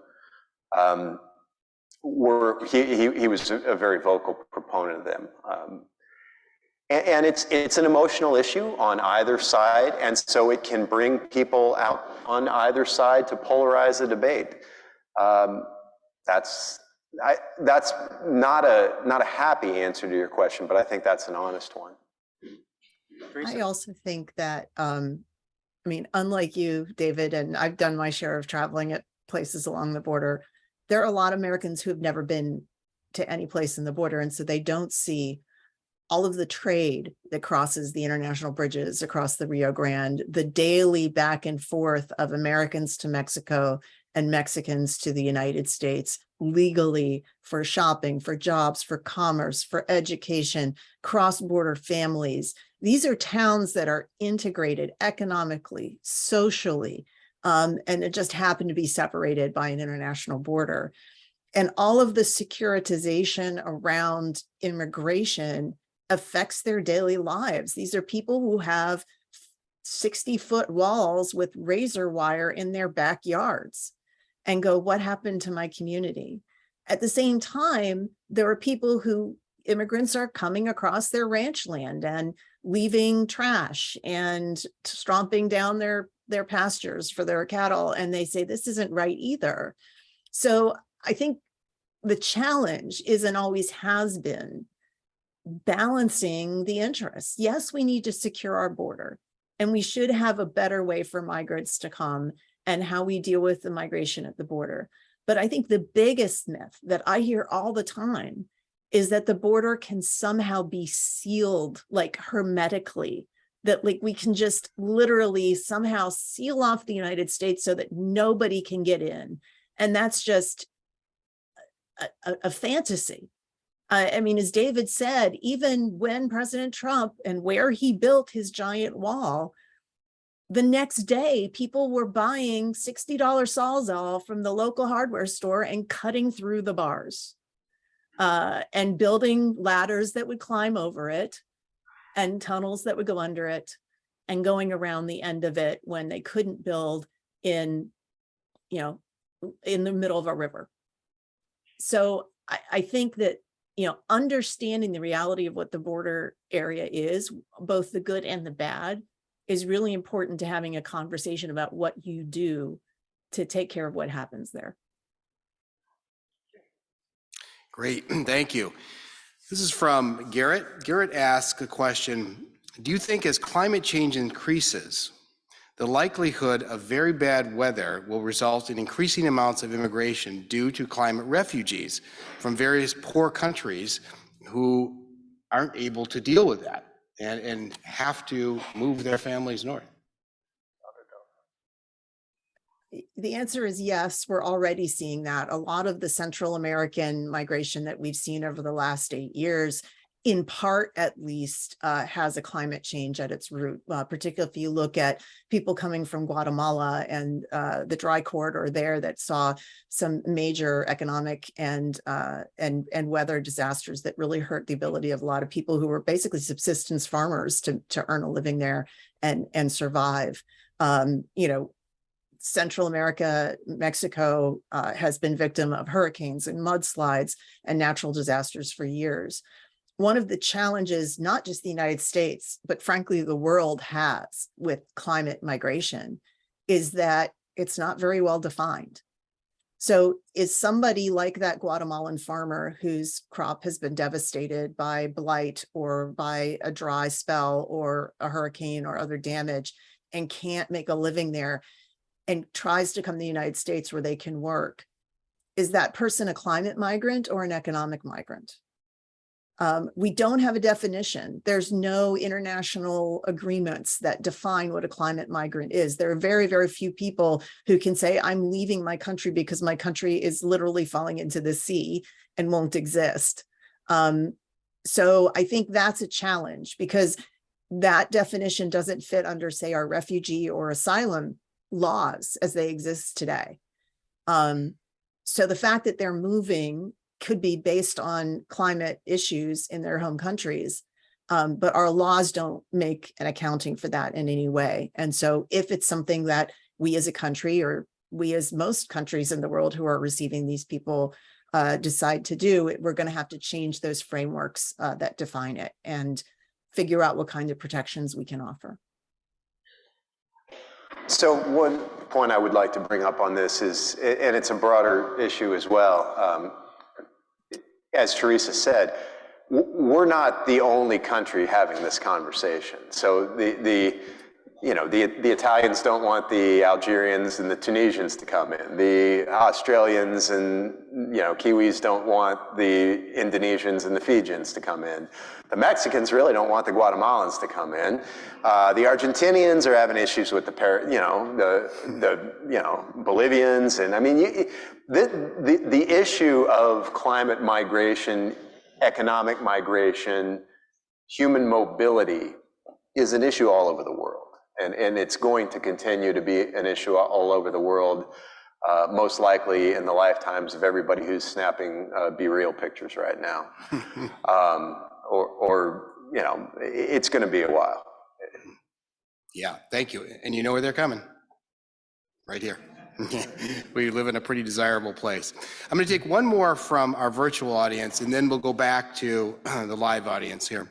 D: He was a very vocal proponent of them, and it's an emotional issue on either side, and so it can bring people out on either side to polarize the debate. That's not a happy answer to your question, but I think that's an honest one.
C: I also think that, I mean, unlike you, David, and I've done my share of traveling at places along the border, there are a lot of Americans who have never been to any place in the border, and so they don't see all of the trade that crosses the international bridges across the Rio Grande, the daily back and forth of Americans to Mexico and Mexicans to the United States legally for shopping, for jobs, for commerce, for education, cross-border families. These are towns that are integrated economically, socially, and it just happened to be separated by an international border. And all of the securitization around immigration affects their daily lives. These are people who have 60-foot walls with razor wire in their backyards and go, what happened to my community? At the same time, there are people who, immigrants are coming across their ranch land and leaving trash and stomping down their pastures for their cattle. And they say, this isn't right either. So I think the challenge is and always has been balancing the interests. Yes, we need to secure our border, and we should have a better way for migrants to come and how we deal with the migration at the border. But I think the biggest myth that I hear all the time is that the border can somehow be sealed, like hermetically, that like we can just literally somehow seal off the United States so that nobody can get in. And that's just a fantasy. I mean, as David said, even when President Trump and where he built his giant wall, the next day, people were buying $60 Sawzall from the local hardware store and cutting through the bars and building ladders that would climb over it and tunnels that would go under it and going around the end of it when they couldn't build in the middle of a river. So I think that understanding the reality of what the border area is, both the good and the bad, is really important to having a conversation about what you do to take care of what happens there.
A: Great, thank you. This is from Garrett. Garrett asks a question: do you think as climate change increases, the likelihood of very bad weather will result in increasing amounts of immigration due to climate refugees from various poor countries who aren't able to deal with that and have to move their families north?
C: The answer is yes. We're already seeing that. A lot of the Central American migration that we've seen over the last 8 years, in part at least, has a climate change at its root, particularly if you look at people coming from Guatemala and the dry corridor there that saw some major economic and weather disasters that really hurt the ability of a lot of people who were basically subsistence farmers to earn a living there and survive. Central America, Mexico has been victim of hurricanes and mudslides and natural disasters for years. One of the challenges, not just the United States, but frankly, the world has with climate migration, is that it's not very well defined. So is somebody like that Guatemalan farmer whose crop has been devastated by blight or by a dry spell or a hurricane or other damage and can't make a living there and tries to come to the United States where they can work, is that person a climate migrant or an economic migrant? We don't have a definition. There's no international agreements that define what a climate migrant is. There are very, very few people who can say, I'm leaving my country because my country is literally falling into the sea and won't exist. So I think that's a challenge because that definition doesn't fit under, say, our refugee or asylum laws as they exist today. So the fact that they're moving could be based on climate issues in their home countries, but our laws don't make an accounting for that in any way. And so if it's something that we as a country, or we as most countries in the world who are receiving these people decide to do, we're going to have to change those frameworks that define it and figure out what kind of protections we can offer.
D: So one point I would like to bring up on this is, and it's a broader issue as well, as Theresa said, we're not the only country having this conversation. So the Italians don't want the Algerians and the Tunisians to come in. The Australians and Kiwis don't want the Indonesians and the Fijians to come in. The Mexicans really don't want the Guatemalans to come in. The Argentinians are having issues with the Bolivians, and I mean the issue of climate migration, economic migration, human mobility is an issue all over the world. And it's going to continue to be an issue all over the world, most likely in the lifetimes of everybody who's snapping Be Real pictures right now. It's going to be a while.
A: Yeah, thank you. And you know where they're coming? Right here. We live in a pretty desirable place. I'm going to take one more from our virtual audience, and then we'll go back to the live audience here.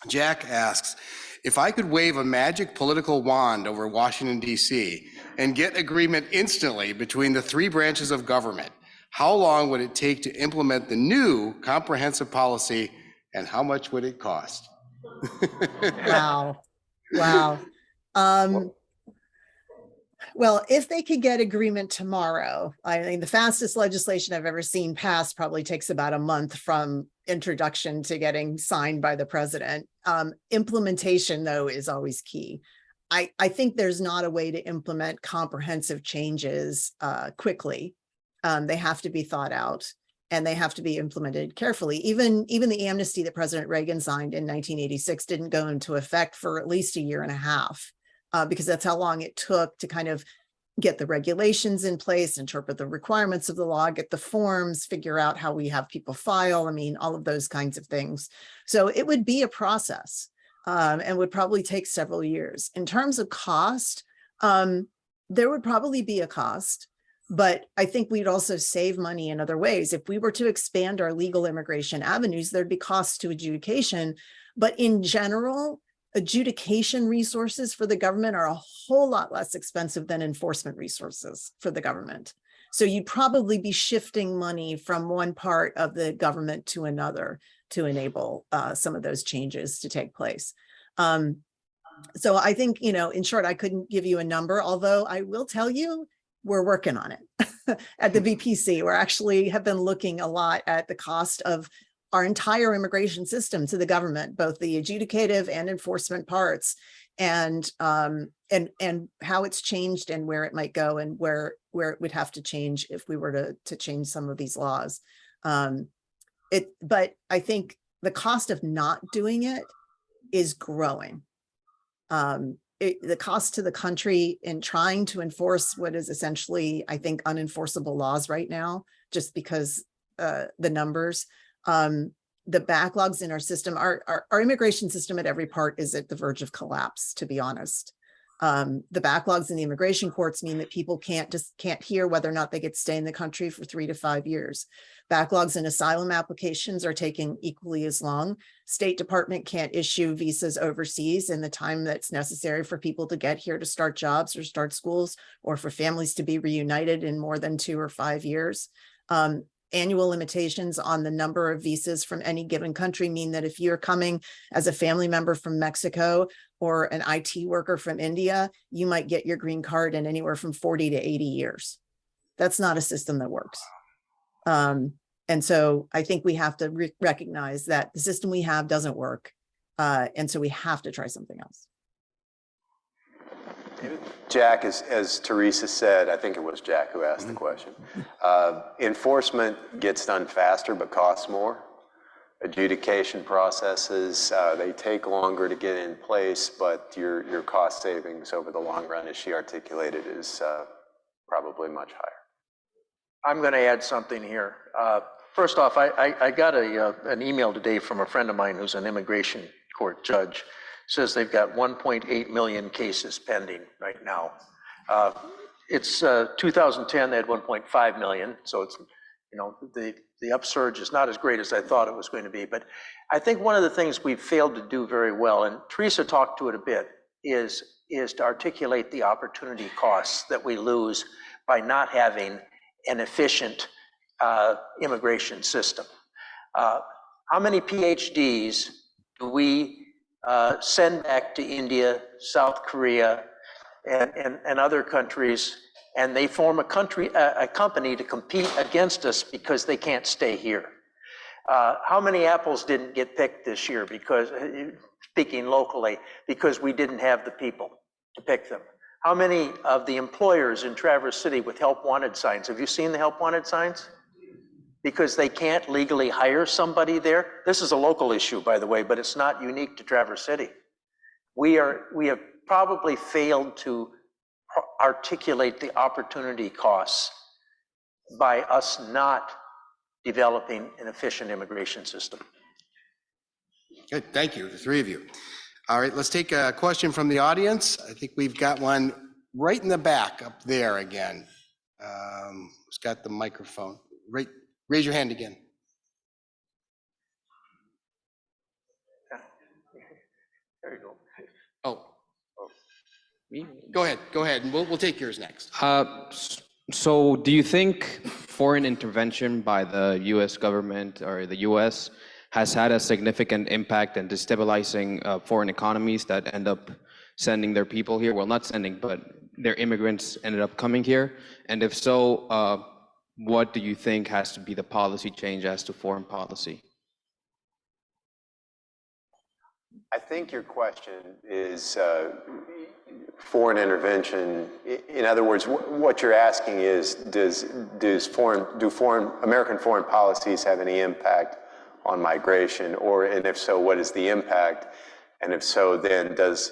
A: Jack asks, if I could wave a magic political wand over Washington, D.C. and get agreement instantly between the three branches of government, how long would it take to implement the new comprehensive policy, and how much would it cost?
C: Wow. Wow. Well, if they could get agreement tomorrow, I mean, the fastest legislation I've ever seen passed probably takes about a month from introduction to getting signed by the president. Implementation, though, is always key. I think there's not a way to implement comprehensive changes quickly. They have to be thought out and they have to be implemented carefully. Even the amnesty that President Reagan signed in 1986 didn't go into effect for at least a year and a half. Because that's how long it took to kind of get the regulations in place, interpret the requirements of the law, get the forms, figure out how we have people file. I mean, all of those kinds of things. So it would be a process and would probably take several years. In terms of cost, there would probably be a cost, But I think we'd also save money in other ways. If we were to expand our legal immigration avenues, there'd be costs to adjudication. But in general, adjudication resources for the government are a whole lot less expensive than enforcement resources for the government. So you'd probably be shifting money from one part of the government to another to enable some of those changes to take place. So I think, in short, I couldn't give you a number, although I will tell you, we're working on it at the VPC. We're actually have been looking a lot at the cost of our entire immigration system to the government, both the adjudicative and enforcement parts, and how it's changed and where it might go and where it would have to change if we were to change some of these laws. But I think the cost of not doing it is growing. The cost to the country in trying to enforce what is essentially, I think, unenforceable laws right now, just because the numbers, the backlogs in our system, our immigration system at every part is at the verge of collapse, to be honest. The backlogs in the immigration courts mean that people can't hear whether or not they get to stay in the country for 3 to 5 years. Backlogs in asylum applications are taking equally as long. State Department can't issue visas overseas in the time that's necessary for people to get here to start jobs or start schools, or for families to be reunited in more than 2 or 5 years. Annual limitations on the number of visas from any given country mean that if you're coming as a family member from Mexico or an IT worker from India, you might get your green card in anywhere from 40 to 80 years. That's not a system that works. And so I think we have to recognize that the system we have doesn't work. And so we have to try something else.
D: Jack, as Theresa said, I think it was Jack who asked the question. Enforcement gets done faster but costs more. Adjudication processes, they take longer to get in place, but your cost savings over the long run, as she articulated, is probably much higher.
B: I'm going to add something here. First off, I got an email today from a friend of mine who's an immigration court judge. Says they've got 1.8 million cases pending right now. It's 2010, they had 1.5 million. So it's, the upsurge is not as great as I thought it was going to be. But I think one of the things we've failed to do very well, and Theresa talked to it a bit, is to articulate the opportunity costs that we lose by not having an efficient immigration system. How many PhDs do we send back to India, South Korea, and other countries, and they form a company to compete against us because they can't stay here? How many apples didn't get picked this year, because, speaking locally, because we didn't have the people to pick them? How many of the employers in Traverse City with help wanted signs, have you seen the help wanted signs? Because they can't legally hire somebody there. This is a local issue, by the way, but it's not unique to Traverse City. We have probably failed to articulate the opportunity costs by us not developing an efficient immigration system.
A: Good, thank you, the three of you. All right, let's take a question from the audience. I think we've got one right in the back up there again. Who's got the microphone? Right. Raise your hand again.
B: There you go.
A: Go ahead, and we'll take yours next.
F: So do you think foreign intervention by the US government or the US has had a significant impact in destabilizing foreign economies that end up sending their people here? Well, not sending, but their immigrants ended up coming here. And if so, what do you think has to be the policy change as to foreign policy?
D: I think your question is foreign intervention. In other words, what you're asking is, do American foreign policies have any impact on migration, and if so, what is the impact? And if so, then does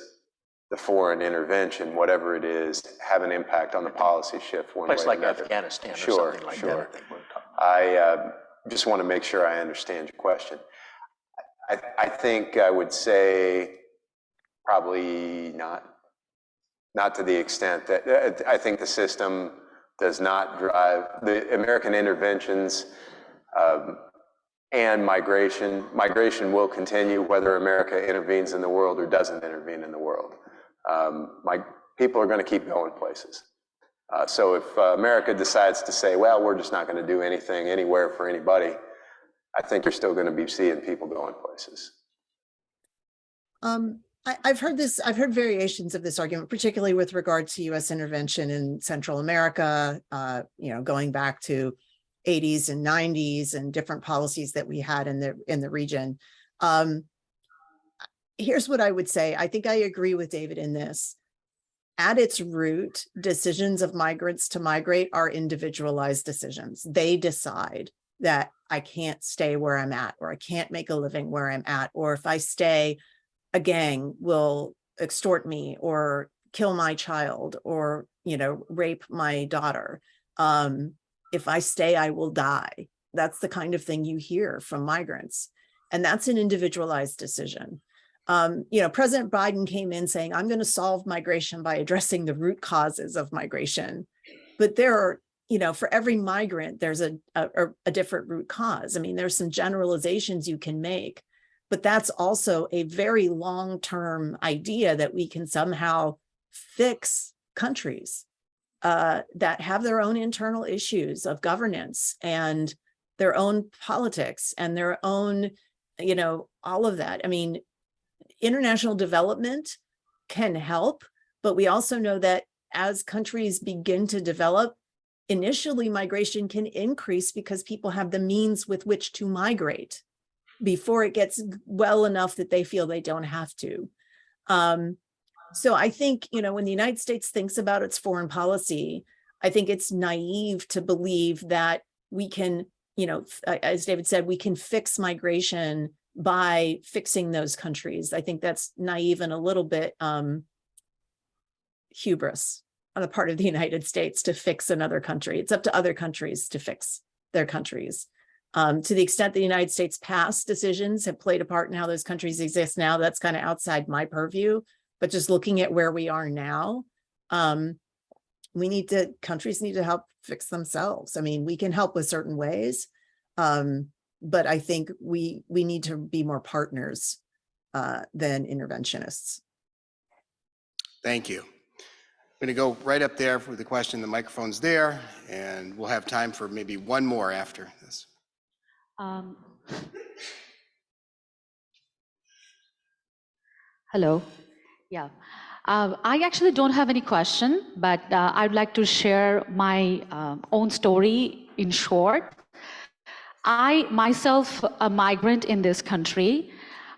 D: the foreign intervention, whatever it is, have an impact on the policy shift one way or another?
B: Place like Afghanistan or something like that, I think we're talking about.
D: I just want to make sure I understand your question. I think I would say probably not to the extent that I think the system does not drive the American interventions and migration. Migration will continue whether America intervenes in the world or doesn't intervene in the world. People are going to keep going places. So if America decides to say, well, we're just not going to do anything anywhere for anybody, I think you're still going to be seeing people going places.
C: I've heard variations of this argument, particularly with regard to U.S. intervention in Central America, going back to 80s and 90s and different policies that we had in the region. Here's what I would say. I think I agree with David in this. At its root, decisions of migrants to migrate are individualized decisions. They decide that I can't stay where I'm at, or I can't make a living where I'm at, or if I stay, a gang will extort me or kill my child or, rape my daughter. If I stay, I will die. That's the kind of thing you hear from migrants. And that's an individualized decision. President Biden came in saying, I'm going to solve migration by addressing the root causes of migration. But there are, for every migrant, there's a different root cause. I mean, there's some generalizations you can make, but that's also a very long-term idea that we can somehow fix countries that have their own internal issues of governance and their own politics and their own, all of that. I mean, international development can help, but we also know that as countries begin to develop, initially migration can increase because people have the means with which to migrate before it gets well enough that they feel they don't have to. So I think, when the United States thinks about its foreign policy, I think it's naive to believe that we can, as David said, we can fix migration by fixing those countries. I think that's naive and a little bit hubris on the part of the United States to fix another country. It's up to other countries to fix their countries. To the extent the United States past decisions have played a part in how those countries exist now, that's kind of outside my purview. But just looking at where we are now, countries need to help fix themselves. I mean, we can help with certain ways, but I think we need to be more partners than interventionists.
A: Thank you. I'm going to go right up there for the question. The microphone's there, and we'll have time for maybe one more after this.
G: Hello. Yeah. I actually don't have any question, but I'd like to share my own story in short. I myself, a migrant in this country,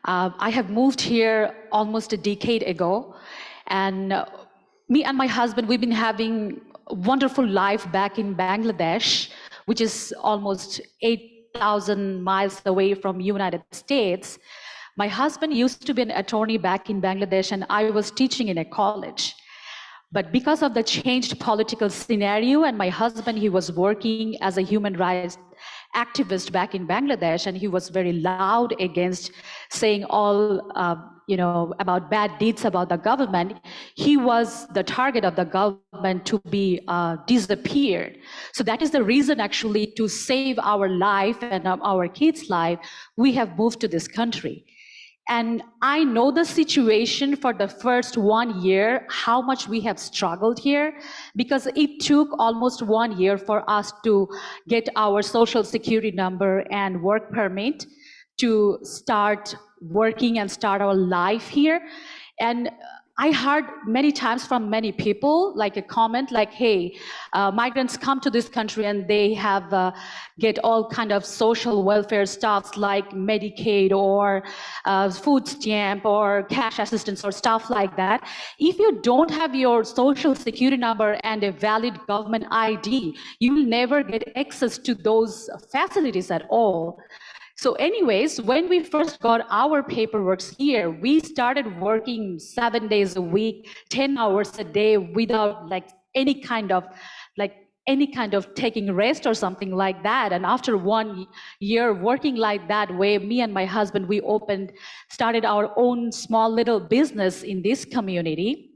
G: I have moved here almost a decade ago, and me and my husband, we've been having a wonderful life back in Bangladesh, which is almost 8,000 miles away from United States. My husband used to be an attorney back in Bangladesh, and I was teaching in a college. But because of the changed political scenario, and my husband, he was working as a human rights activist back in Bangladesh, and he was very loud against saying all, about bad deeds about the government. He was the target of the government to be disappeared. So that is the reason actually to save our life and our kids' life, we have moved to this country. And I know the situation for the first 1 year, how much we have struggled here, because it took almost 1 year for us to get our social security number and work permit to start working and start our life here. And I heard many times from many people, like a comment like, hey, migrants come to this country and they have get all kind of social welfare stuff like Medicaid or food stamp or cash assistance or stuff like that. If you don't have your social security number and a valid government ID, you will never get access to those facilities at all. So anyways, when we first got our paperwork here, we started working 7 days a week, 10 hours a day without any kind of taking rest or something like that. And after 1 year working like that way, me and my husband, we started our own small little business in this community.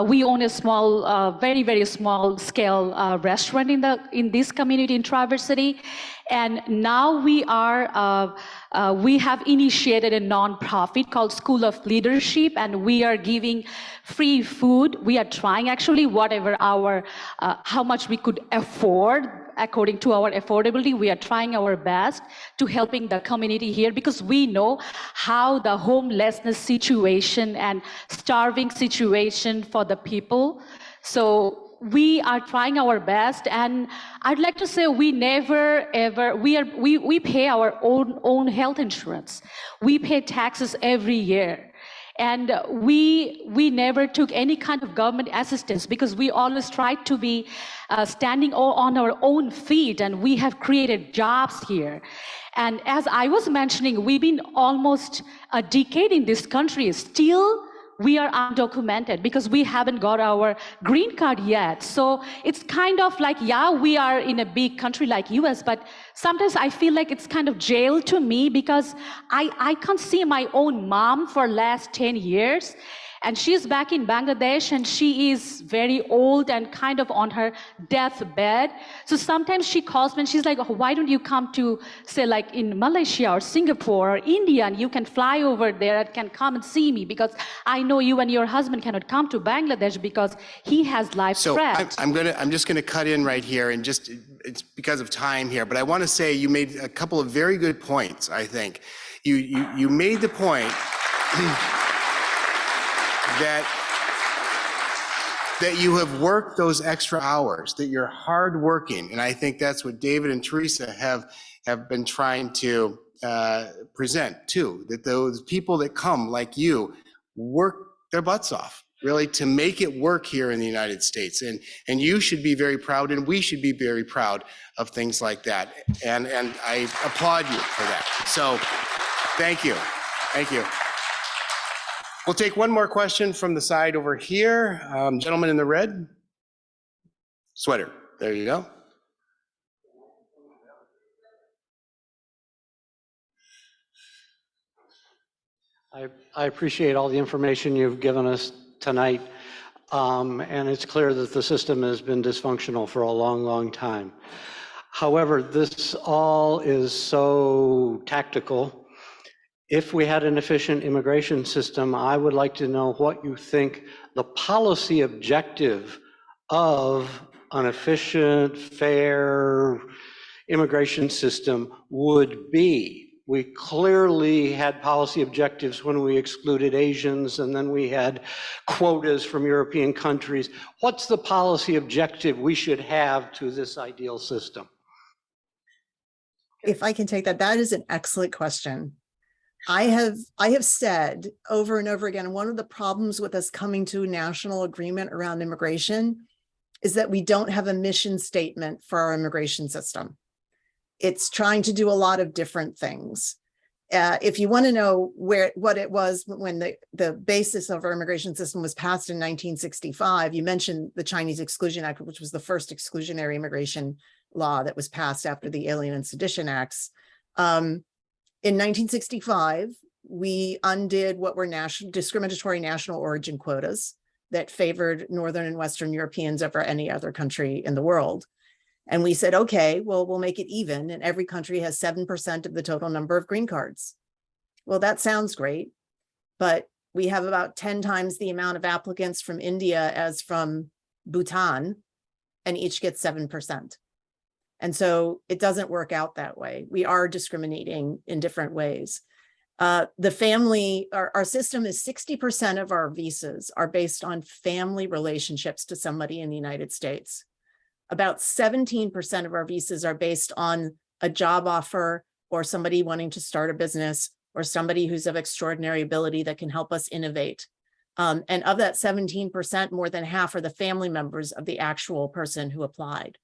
G: We own a small, very, very small scale restaurant in this community in Traverse City. And now we have initiated a nonprofit called School of Leadership, and we are giving free food. We are trying actually whatever how much we could afford according to our affordability. We are trying our best to helping the community here because we know how the homelessness situation and starving situation for the people. So we are trying our best, and I'd like to say we never ever we pay our own health insurance. We pay taxes every year. And we never took any kind of government assistance because we always tried to be standing on our own feet, and we have created jobs here. And as I was mentioning, we've been almost a decade in this country. Still, we are undocumented because we haven't got our green card yet. So it's kind of like, yeah, we are in a big country like US, but sometimes I feel like it's kind of jail to me because I can't see my own mom for last 10 years. And she's back in Bangladesh, and she is very old and kind of on her deathbed. So sometimes she calls me and she's like, oh, why don't you come to, say, like in Malaysia or Singapore or India, and you can fly over there and can come and see me because I know you and your husband cannot come to Bangladesh because he has life threat.
A: So I'm just gonna cut in right here, and just, it's because of time here, but I want to say you made a couple of very good points, I think. You made the point that you have worked those extra hours, that you're hardworking, and I think that's what David and Theresa have been trying to present too. That those people that come like you work their butts off, really, to make it work here in the United States, and you should be very proud, and we should be very proud of things like that. And I applaud you for that. So, thank you, thank you. We'll take one more question from the side over here. Gentleman in the red sweater. There you go.
H: I appreciate all the information you've given us tonight. And it's clear that the system has been dysfunctional for a long, long time. However, this all is so tactical. If we had an efficient immigration system, I would like to know what you think the policy objective of an efficient, fair immigration system would be. We clearly had policy objectives when we excluded Asians, and then we had quotas from European countries. What's the policy objective we should have to this ideal system?
C: If I can take that, that is an excellent question. I have said over and over again, one of the problems with us coming to a national agreement around immigration is that we don't have a mission statement for our immigration system. It's trying to do a lot of different things. If you want to know what it was when the basis of our immigration system was passed in 1965, you mentioned the Chinese Exclusion Act, which was the first exclusionary immigration law that was passed after the Alien and Sedition Acts. In 1965, we undid what were discriminatory national origin quotas that favored Northern and Western Europeans over any other country in the world. And we said, okay, well, we'll make it even, and every country has 7% of the total number of green cards. Well, that sounds great, but we have about 10 times the amount of applicants from India as from Bhutan, and each gets 7%. And so it doesn't work out that way. We are discriminating in different ways. Our system is 60% of our visas are based on family relationships to somebody in the United States. About 17% of our visas are based on a job offer or somebody wanting to start a business or somebody who's of extraordinary ability that can help us innovate. And of that 17%, more than half are the family members of the actual person who applied.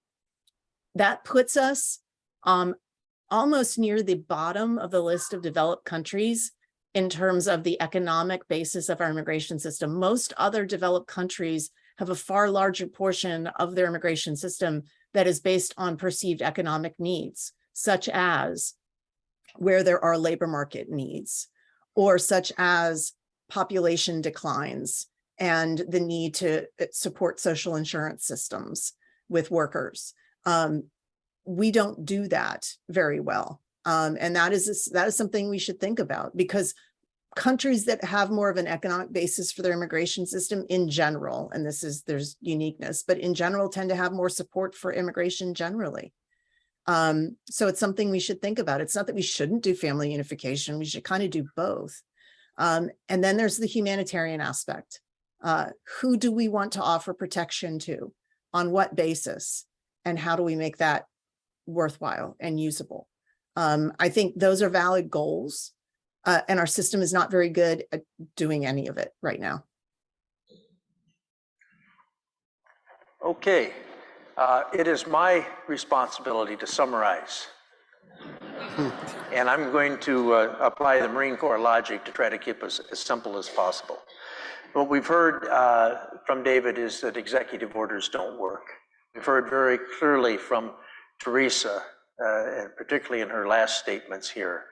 C: That puts us almost near the bottom of the list of developed countries in terms of the economic basis of our immigration system. Most other developed countries have a far larger portion of their immigration system that is based on perceived economic needs, such as where there are labor market needs, or such as population declines and the need to support social insurance systems with workers. We don't do that very well. And that is something we should think about, because countries that have more of an economic basis for their immigration system in general, and there's uniqueness, but in general tend to have more support for immigration generally. So it's something we should think about. It's not that we shouldn't do family unification. We should kind of do both. And then there's the humanitarian aspect. Who do we want to offer protection to? On what basis? And how do we make that worthwhile and usable? I think those are valid goals. And our system is not very good at doing any of it right now.
B: Okay, it is my responsibility to summarize. And I'm going to apply the Marine Corps logic to try to keep us as simple as possible. What we've heard from David is that executive orders don't work. We've heard very clearly from Theresa, and particularly in her last statements here,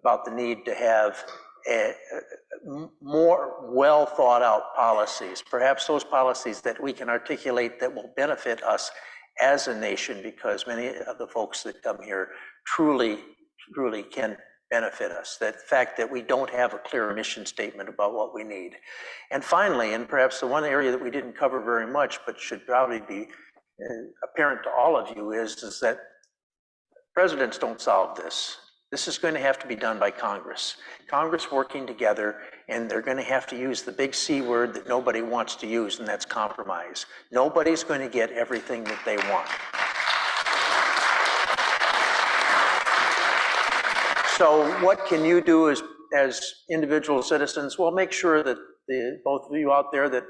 B: about the need to have more well thought out policies, perhaps those policies that we can articulate that will benefit us as a nation, because many of the folks that come here truly can benefit us. That fact that we don't have a clear mission statement about what we need. And finally, and perhaps the one area that we didn't cover very much, but should probably be apparent to all of you, is that presidents don't solve this. This is going to have to be done by Congress. Congress working together, and they're going to have to use the big C word that nobody wants to use, and that's compromise. Nobody's going to get everything that they want. So what can you do as individual citizens? Well, make sure that both of you out there that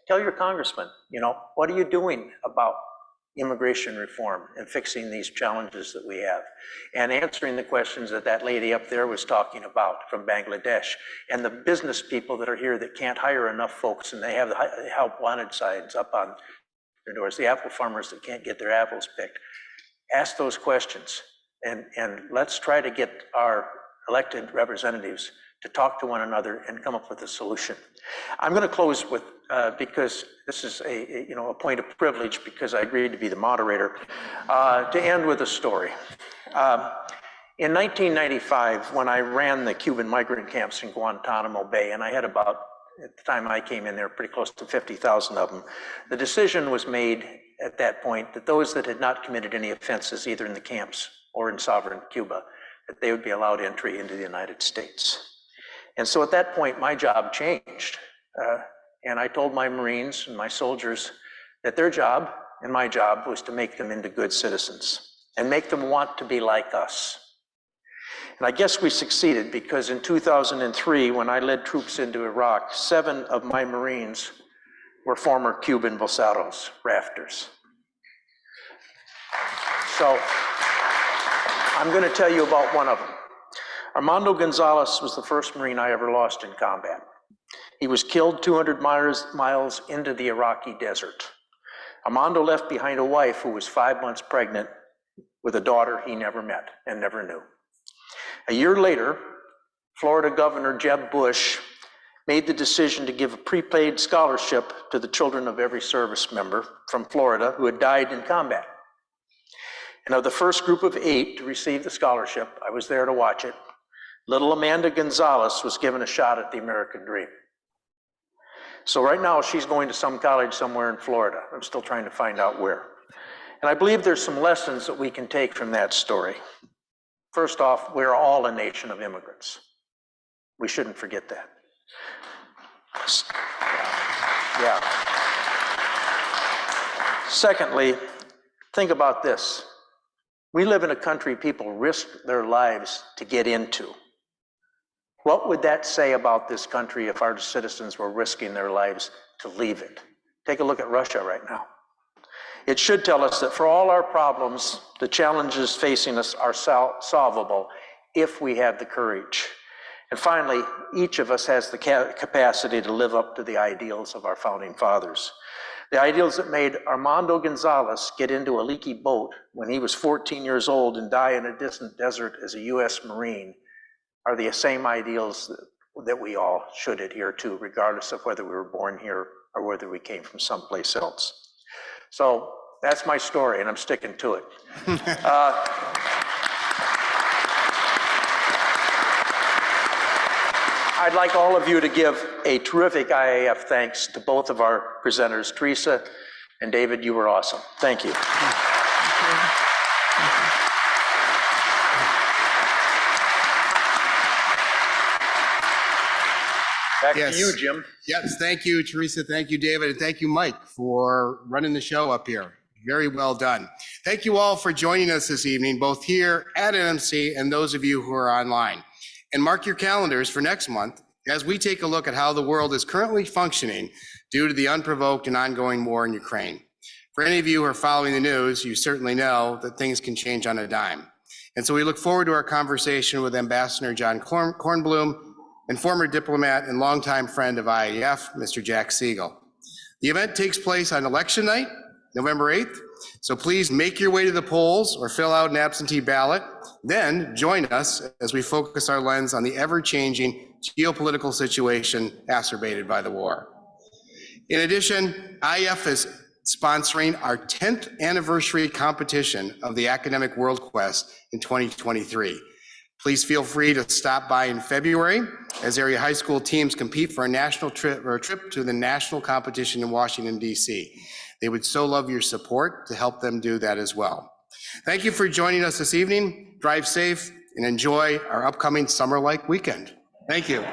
B: tell your congressman, what are you doing about immigration reform and fixing these challenges that we have, and answering the questions that lady up there was talking about from Bangladesh, and the business people that are here that can't hire enough folks, and they have the help wanted signs up on their doors, the apple farmers that can't get their apples picked. Ask those questions, and let's try to get our elected representatives to talk to one another and come up with a solution. I'm going to close with, because this is a point of privilege, because I agreed to be the moderator, to end with a story. In 1995, when I ran the Cuban migrant camps in Guantanamo Bay, and I had about, at the time I came in there, pretty close to 50,000 of them, the decision was made at that point that those that had not committed any offenses, either in the camps or in sovereign Cuba, that they would be allowed entry into the United States. And so at that point, my job changed. And I told my Marines and my soldiers that their job and my job was to make them into good citizens and make them want to be like us. And I guess we succeeded, because in 2003, when I led troops into Iraq, 7 of my Marines were former Cuban Bosados, rafters. So I'm going to tell you about one of them. Armando Gonzalez was the first Marine I ever lost in combat. He was killed 200 miles into the Iraqi desert. Armando left behind a wife who was 5 months pregnant with a daughter he never met and never knew. A year later, Florida Governor Jeb Bush made the decision to give a prepaid scholarship to the children of every service member from Florida who had died in combat. And of the first group of 8 to receive the scholarship, I was there to watch it, little Amanda Gonzalez was given a shot at the American dream. So right now she's going to some college somewhere in Florida. I'm still trying to find out where. And I believe there's some lessons that we can take from that story. First off, we're all a nation of immigrants. We shouldn't forget that. Yeah. Secondly, think about this. We live in a country people risk their lives to get into. What would that say about this country if our citizens were risking their lives to leave it? Take a look at Russia right now. It should tell us that for all our problems, the challenges facing us are solvable if we have the courage. And finally, each of us has the capacity to live up to the ideals of our founding fathers. The ideals that made Armando Gonzalez get into a leaky boat when he was 14 years old and die in a distant desert as a U.S. Marine are the same ideals that that we all should adhere to, regardless of whether we were born here or whether we came from someplace else. So that's my story, and I'm sticking to it. I'd like all of you to give a terrific IAF thanks to both of our presenters, Theresa and David. You were awesome. Thank you. Back
A: Yes.
B: to you, Jim.
A: Yes, thank you, Theresa. Thank you, David. And thank you, Mike, for running the show up here. Very well done. Thank you all for joining us this evening, both here at NMC and those of you who are online. And mark your calendars for next month as we take a look at how the world is currently functioning due to the unprovoked and ongoing war in Ukraine. For any of you who are following the news, you certainly know that things can change on a dime. And so we look forward to our conversation with Ambassador John Kornblum and former diplomat and longtime friend of IAF, Mr. Jack Siegel. The event takes place on election night, November 8th, so please make your way to the polls or fill out an absentee ballot. Then join us as we focus our lens on the ever-changing geopolitical situation exacerbated by the war. In addition, IAF is sponsoring our 10th anniversary competition of the Academic World Quest in 2023. Please feel free to stop by in February as area high school teams compete for a national trip or a trip to the national competition in Washington, D.C. They would so love your support to help them do that as well. Thank you for joining us this evening. Drive safe and enjoy our upcoming summer-like weekend. Thank you.